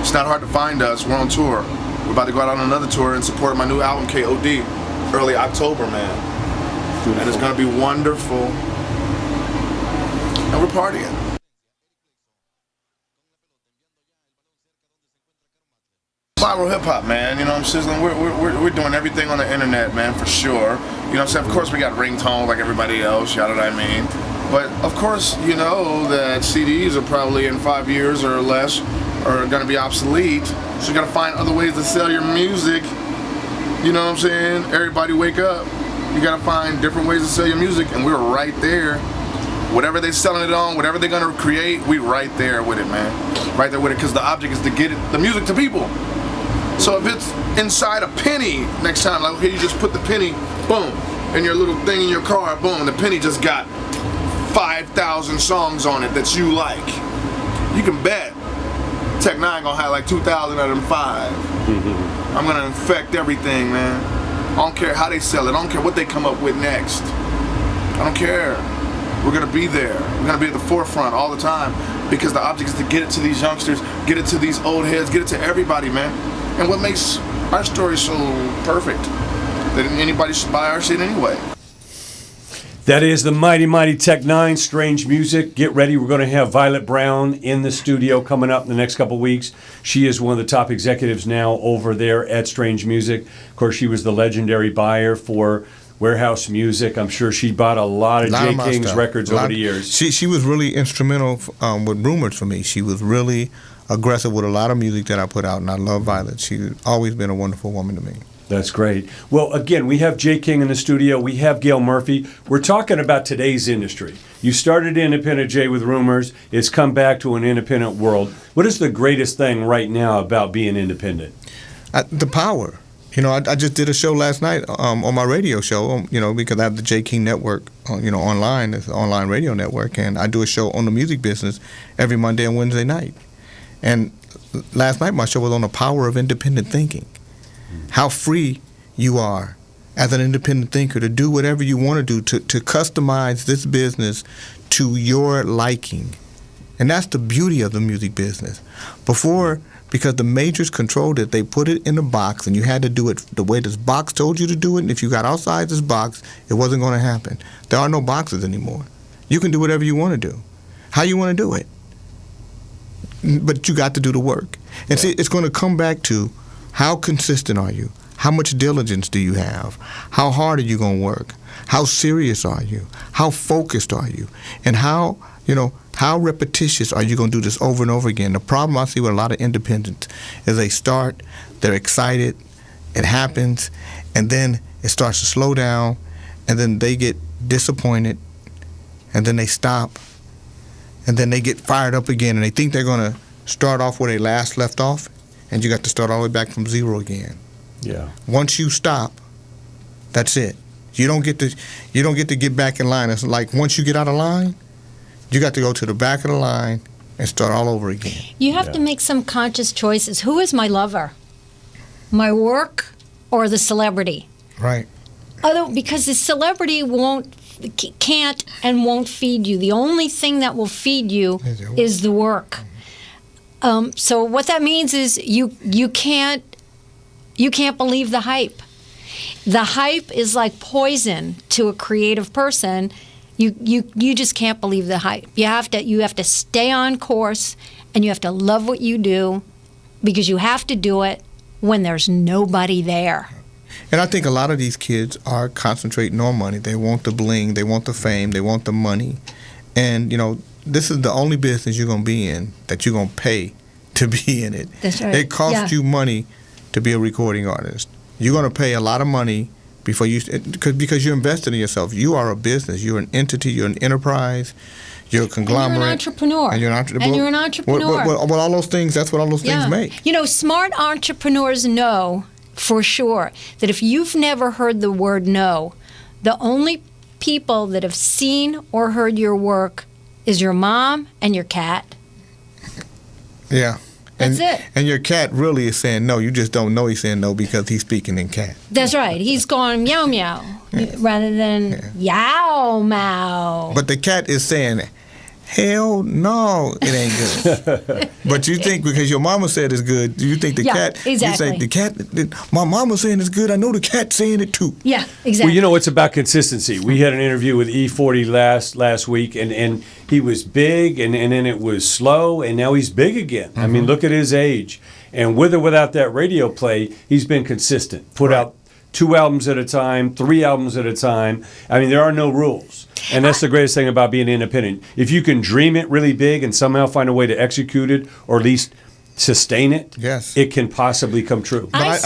Speaker 11: It's not hard to find us. We're on tour. We're about to go out on another tour and support my new album, KOD, early October, man. Beautiful. And it's going to be wonderful. And we're partying. Viral hip hop, man. I'm sizzling. We're doing everything on the internet, man, for sure. What I'm saying? Of course, we got ringtones like everybody else. You know what I mean? But of course, you know that CDs are probably in 5 years or less are going to be obsolete. So you got to find other ways to sell your music. You know what I'm saying? Everybody wake up. You got to find different ways to sell your music, and we're right there. Whatever they're selling it on, whatever they're going to create, we right there with it, man. Right there with it, because the object is to get the music to people. So if it's inside a penny next time, like, okay, you just put the penny, boom, in your little thing in your car, boom, the penny just got 5,000 songs on it that you like. You can bet Tech 9 gonna have like 2,000 of them 5. I'm gonna infect everything, man. I don't care how they sell it. I don't care what they come up with next. I don't care. We're gonna be there. We're gonna be at the forefront all the time because the object is to get it to these youngsters, get it to these old heads, get it to everybody, man. And what makes our story so perfect that anybody should buy our shit anyway.
Speaker 7: That is the mighty, mighty Tech 9, Strange Music. Get ready. We're going to have Violet Brown in the studio coming up in the next couple of weeks. She is one of the top executives now over there at Strange Music. Of course, she was the legendary buyer for Warehouse Music. I'm sure she bought a lot of J. King's records over the years.
Speaker 3: She was really instrumental with Rumors for me. She was really aggressive with a lot of music that I put out, and I love Violet. She's always been a wonderful woman to me.
Speaker 7: That's great. Well, again, we have J. King in the studio. We have Gail Murphy. We're talking about today's industry. You started independent, Jay, with Rumors. It's come back to an independent world. What is the greatest thing right now about being independent?
Speaker 3: The power. You know, I just did a show last night on my radio show, you know, because I have the J. King Network, you know, online. It's an online radio network, and I do a show on the music business every Monday and Wednesday night. And last night my show was on the power of independent thinking. How free you are as an independent thinker to do whatever you want to do, to customize this business to your liking. And that's the beauty of the music business. Before, because the majors controlled it, they put it in a box and you had to do it the way this box told you to do it. And if you got outside this box, it wasn't going to happen. There are no boxes anymore. You can do whatever you want to do, how you want to do it. But you got to do the work. And see, it's going to come back to how consistent are you? How much diligence do you have? How hard are you going to work? How serious are you? How focused are you? And how, you know, how repetitious are you going to do this over and over again? The problem I see with a lot of independents is they start, they're excited, it happens, and then it starts to slow down, and then they get disappointed, and then they stop, and then they get fired up again, and they think they're going to start off where they last left off, and you got to start all the way back from zero again.
Speaker 7: Yeah.
Speaker 3: Once you stop, that's it. You don't get to get back in line. It's like once you get out of line, you got to go to the back of the line and start all over again.
Speaker 10: You have to make some conscious choices. Who is my lover? My work or the celebrity?
Speaker 3: Right.
Speaker 10: Because the celebrity can't and won't feed you. The only thing that will feed you is the work. So what that means is you can't believe the hype. The hype is like poison to a creative person. You just can't believe the hype. You have to stay on course, and you have to love what you do, because you have to do it when there's nobody there.
Speaker 3: And I think a lot of these kids are concentrating on money. They want the bling, they want the fame, they want the money, and you know, this is the only business you're going to be in that you're going to pay to be in it.
Speaker 10: That's right.
Speaker 3: It costs you money to be a recording artist. You're going to pay a lot of money before because you're invested in yourself. You are a business. You're an entity. You're an enterprise. You're a conglomerate.
Speaker 10: And you're an entrepreneur.
Speaker 3: And you're an entrepreneur. Well, all those things, that's what all those things make.
Speaker 10: You know, smart entrepreneurs know for sure that if you've never heard the word no, the only people that have seen or heard your work is your mom and your cat.
Speaker 3: Yeah.
Speaker 10: That's it.
Speaker 3: And your cat really is saying no. You just don't know he's saying no because he's speaking in cat.
Speaker 10: That's right. He's going meow meow rather than yow meow.
Speaker 3: But the cat is saying, hell no, it ain't good. But you think because your mama said it's good, you think the cat,
Speaker 10: exactly.
Speaker 3: You say the cat, my mama saying it's good, I know the cat's saying it too.
Speaker 10: Yeah, exactly.
Speaker 7: Well, you know, it's about consistency. We had an interview with E40 last week, and he was big, and then it was slow, and now he's big again. I mean, look at his age. And with or without that radio play, he's been consistent. Put out 2 albums at a time, 3 albums at a time. I mean, there are no rules. And that's the greatest thing about being independent. If you can dream it really big and somehow find a way to execute it, or at least sustain it, it can possibly come true.
Speaker 10: I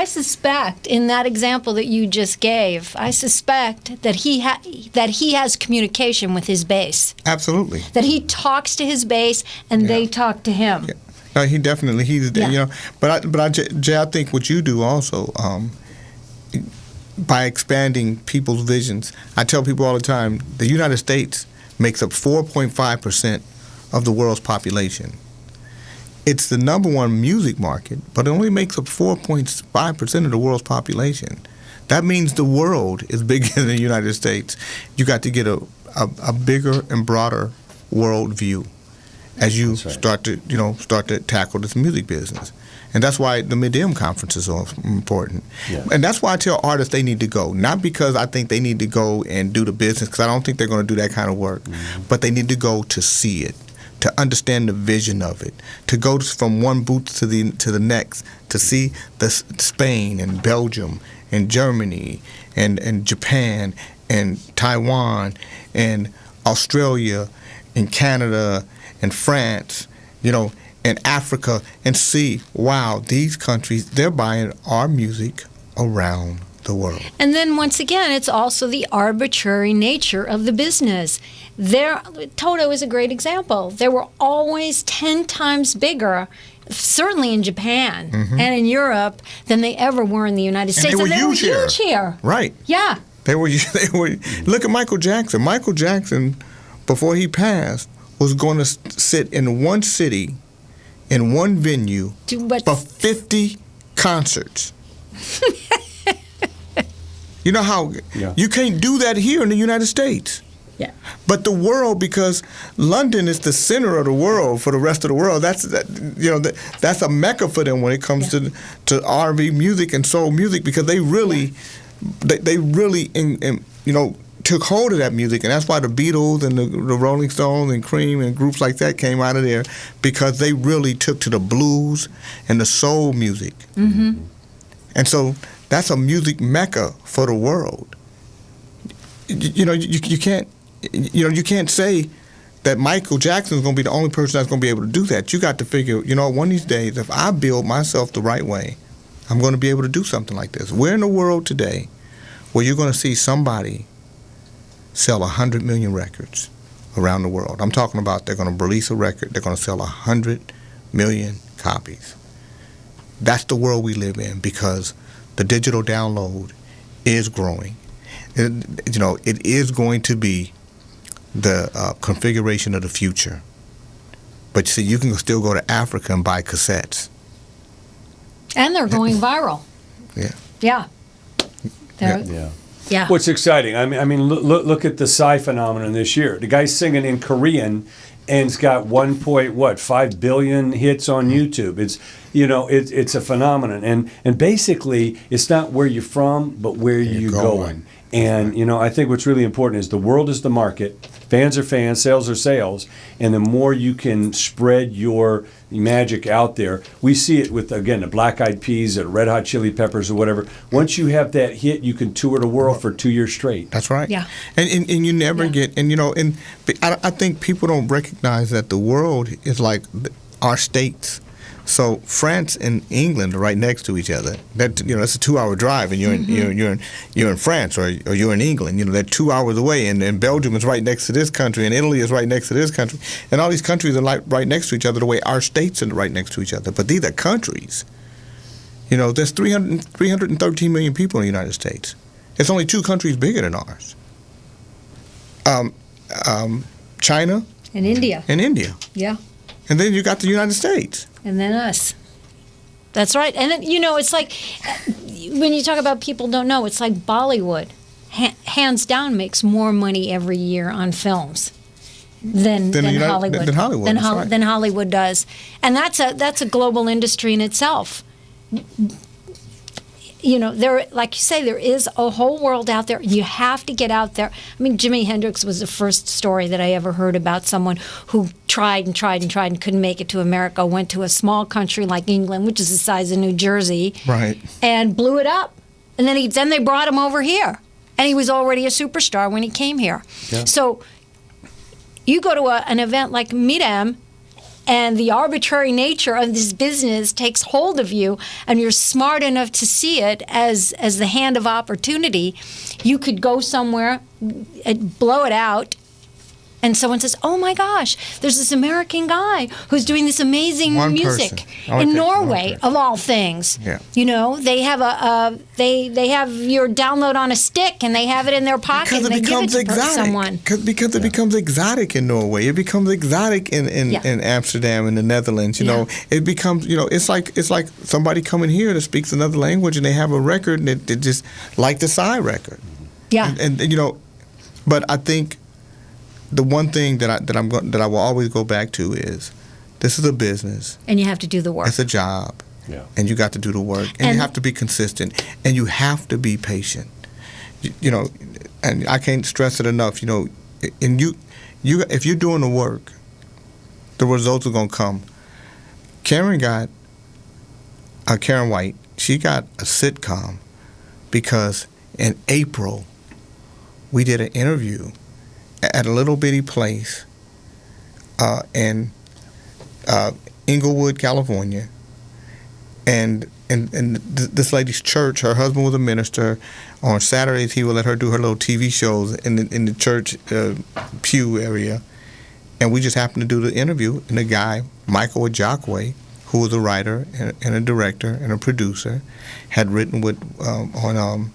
Speaker 10: suspect in that example that you just gave, I suspect that he has communication with his base.
Speaker 3: Absolutely.
Speaker 10: That he talks to his base and they talk to him.
Speaker 3: Yeah. No, he definitely, you know, Jay, I think what you do also, by expanding people's visions. I tell people all the time, the United States makes up 4.5% of the world's population. It's the number one music market, but it only makes up 4.5% of the world's population. That means the world is bigger than the United States. You got to get a bigger and broader world view as you start to tackle this music business. And that's why the Mid-Am conferences are important. Yeah. And that's why I tell artists they need to go. Not because I think they need to go and do the business, because I don't think they're going to do that kind of work. But they need to go to see it, to understand the vision of it, to go from one booth to the next, to see the Spain and Belgium and Germany and Japan and Taiwan and Australia and Canada and France, and Africa, and see, wow, these countries, they're buying our music around the world.
Speaker 10: And then once again, it's also the arbitrary nature of the business. Toto is a great example. They were always 10 times bigger, certainly in Japan and in Europe, than they ever were in the United States.
Speaker 3: And they were huge
Speaker 10: here.
Speaker 3: Right.
Speaker 10: Yeah.
Speaker 3: They were. Look at Michael Jackson. Michael Jackson, before he passed, was going to sit in one city, in one venue, for 50 concerts. You know how you can't do that here in the United States.
Speaker 10: Yeah.
Speaker 3: But the world, because London is the center of the world for the rest of the world. That's a mecca for them when it comes to R&B music and soul music, because they really took hold of that music, and that's why the Beatles and the Rolling Stones and Cream and groups like that came out of there, because they really took to the blues and the soul music. And so that's a music mecca for the world. You can't say that Michael Jackson is going to be the only person that's going to be able to do that. You got to figure, one of these days, if I build myself the right way, I'm going to be able to do something like this. We're in a world today where you're going to see somebody sell 100 million records around the world. I'm talking about they're going to release a record, they're going to sell 100 million copies. That's the world we live in, because the digital download is growing. It is going to be the configuration of the future. But see, you can still go to Africa and buy cassettes.
Speaker 10: And they're going viral.
Speaker 3: Yeah.
Speaker 10: Yeah.
Speaker 7: What's exciting? I mean, look at the Psy phenomenon this year. The guy's singing in Korean, and it's got 5 billion hits on YouTube. It's a phenomenon, and basically, it's not where you're from, but where you're going. And I think what's really important is the world is the market, fans are fans, sales are sales, and the more you can spread your magic out there. We see it with, again, the Black Eyed Peas or Red Hot Chili Peppers or whatever. Once you have that hit, you can tour the world for 2 years straight.
Speaker 3: That's right.
Speaker 10: Yeah.
Speaker 3: And you never get, and I think people don't recognize that the world is like our states. So France and England are right next to each other. That's a 2-hour drive, and you're in France or you're in England. They're 2 hours away, and Belgium is right next to this country, and Italy is right next to this country, and all these countries are right next to each other the way our states are right next to each other. But these are countries. There's 313 million people in the United States. It's only 2 countries bigger than ours. China
Speaker 10: and India. Yeah.
Speaker 3: And then you got the United States.
Speaker 10: And then us. That's right. And then, it's like, when you talk about people don't know, it's like Bollywood, hands down, makes more money every year on films than Hollywood. Than Hollywood does. And that's a global industry in itself. There, like you say, there is a whole world out there. You have to get out there. I mean, Jimi Hendrix was the first story that I ever heard about someone who tried and couldn't make it to America, went to a small country like England, which is the size of New Jersey,
Speaker 3: right,
Speaker 10: and blew it up. And then they brought him over here, and he was already a superstar when he came here. Yeah. So you go to an event like Mid-Am, and the arbitrary nature of this business takes hold of you, and you're smart enough to see it as the hand of opportunity. You could go somewhere, blow it out, and someone says, "Oh my gosh, there's this American guy who's doing this amazing music in Norway, of all things."
Speaker 3: Yeah.
Speaker 10: You know, they have they have your download on a stick, and they have it in their pocket, and they give it to someone.
Speaker 3: Because it becomes exotic in Norway. It becomes exotic in Amsterdam and the Netherlands. You know, it becomes, you know, it's like somebody coming here that speaks another language, and they have a record, and it just like the side record.
Speaker 10: Yeah.
Speaker 3: And you know, but I think the one thing that I will always go back to is, this is a business,
Speaker 10: and you have to do the work.
Speaker 3: It's a job.
Speaker 7: Yeah.
Speaker 3: And you got to do the work, and you have to be consistent, and you have to be patient. You know, and I can't stress it enough. You know, and you if you're doing the work, the results are gonna come. Karen White, she got a sitcom because in April we did an interview at a little bitty place in Inglewood, California. And this lady's church, her husband was a minister. On Saturdays, he would let her do her little TV shows in the church pew area. And we just happened to do the interview. And the guy, Michael Ojokwe, who was a writer and a director and a producer, had written with on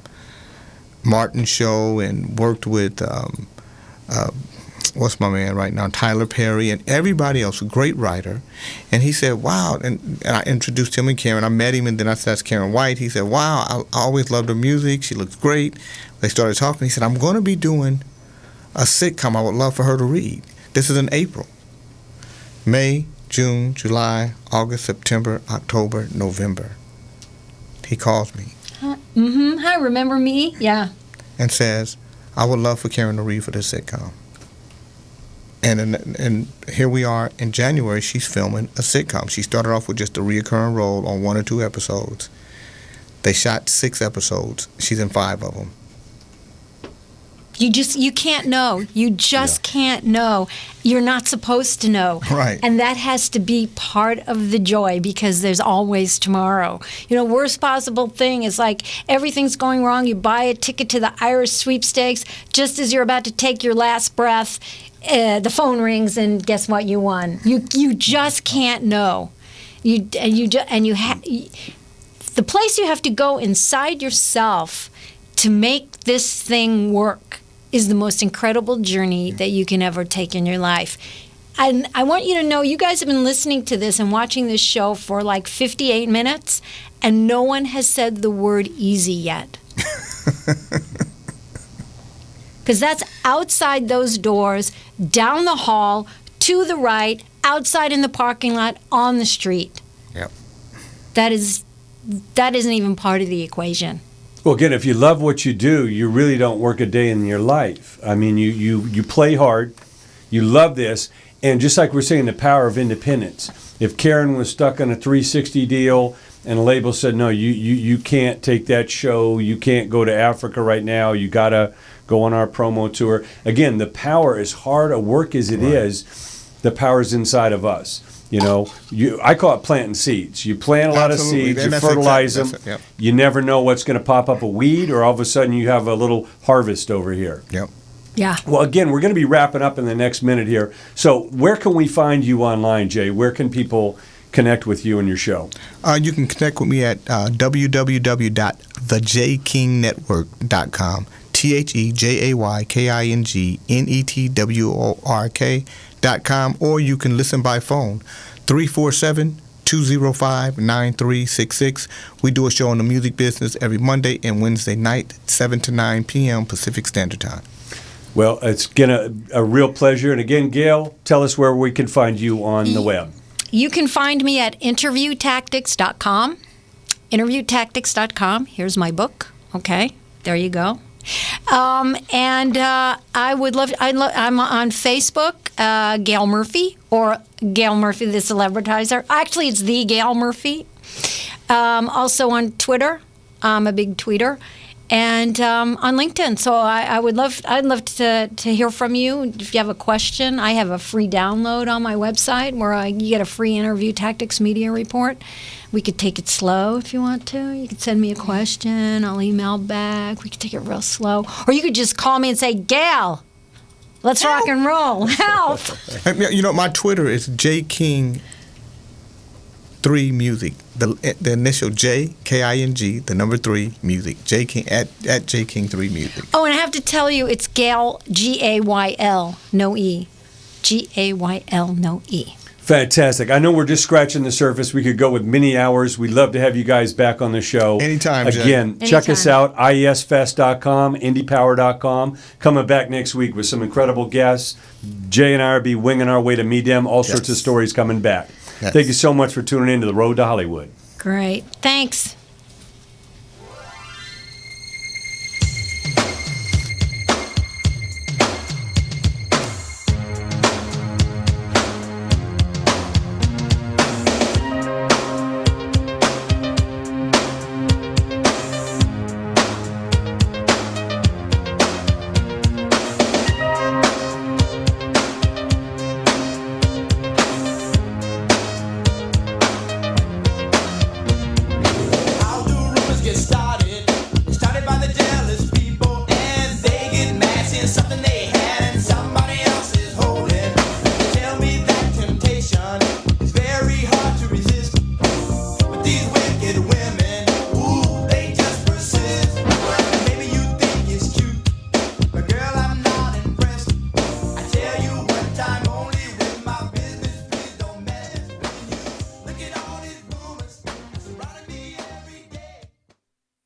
Speaker 3: Martin's show and worked with what's my man right now, Tyler Perry, and everybody else, a great writer. And he said, wow, and I introduced him and Karen. I met him, and then I said, that's Karen White. He said, wow, I always loved her music. She looks great. They started talking. He said, I'm going to be doing a sitcom I would love for her to read. This is in April. May, June, July, August, September, October, November. He calls me.
Speaker 10: Hi, remember me? Yeah.
Speaker 3: And says, I would love for Karen to read for this sitcom. And here we are in January, she's filming a sitcom. She started off with just a reoccurring role on 1 or 2 episodes. They shot 6 episodes. She's in 5 of them.
Speaker 10: You can't know. You just can't know. You're not supposed to know.
Speaker 3: Right.
Speaker 10: And that has to be part of the joy, because there's always tomorrow. You know, worst possible thing is like everything's going wrong. You buy a ticket to the Irish sweepstakes. Just as you're about to take your last breath, the phone rings, and guess what? You won. You just can't know. The place you have to go inside yourself to make this thing work is the most incredible journey that you can ever take in your life. And I want you to know, you guys have been listening to this and watching this show for like 58 minutes, and no one has said the word easy yet. Because that's outside those doors, down the hall, to the right, outside in the parking lot, on the street.
Speaker 3: Yep.
Speaker 10: That isn't even part of the equation.
Speaker 7: Well, again, if you love what you do, you really don't work a day in your life. I mean, you play hard, you love this, and just like we're saying, the power of independence. If Karen was stuck on a 360 deal and a label said, no, you can't take that show, you can't go to Africa right now, you got to go on our promo tour. Again, the power, as hard a work as it is, the power is inside of us. You know, I call it planting seeds. You plant a lot of seeds, you fertilize them.
Speaker 3: Yep.
Speaker 7: You never know what's going to pop up a weed, or all of a sudden you have a little harvest over here.
Speaker 3: Yep.
Speaker 10: Yeah.
Speaker 7: Well, again, we're going to be wrapping up in the next minute here. So where can we find you online, Jay? Where can people connect with you and your show?
Speaker 3: You can connect with me at www.thejaykingnetwork.com. TheJayKingnetwork.com, or you can listen by phone, 347-205-9366. We do a show on the music business every Monday and Wednesday night, 7 to 9 p.m. Pacific Standard Time.
Speaker 7: Well, it's been a real pleasure. And again, Gail, tell us where we can find you on the web.
Speaker 10: You can find me at interviewtactics.com. Interviewtactics.com. Here's my book. Okay, there you go. And I would love. I'm on Facebook, Gail Murphy, or Gail Murphy, the Celebritizer. Actually, it's the Gail Murphy. Also on Twitter, I'm a big tweeter, and on LinkedIn. So I'd love to hear from you. If you have a question, I have a free download on my website where you get a free Interview Tactics Media Report. We could take it slow if you want to. You could send me a question. I'll email back. We could take it real slow. Or you could just call me and say, Gail, Let's rock and roll. Help.
Speaker 3: You know, my Twitter is JKing3Music. The initial J, K-I-N-G, the number 3, music. JKing at JKing3Music.
Speaker 10: Oh, and I have to tell you, it's Gayle, G-A-Y-L, no E. G-A-Y-L, no E.
Speaker 7: Fantastic. I know we're just scratching the surface. We could go with many hours. We'd love to have you guys back on the show.
Speaker 3: Anytime,
Speaker 7: Again,
Speaker 3: Jay.
Speaker 7: check us out, iesfest.com, indiepower.com. Coming back next week with some incredible guests. Jay and I will be winging our way to meet them. All sorts of stories coming back.
Speaker 3: Yes.
Speaker 7: Thank you so much for tuning in to The Road to Hollywood.
Speaker 10: Great. Thanks.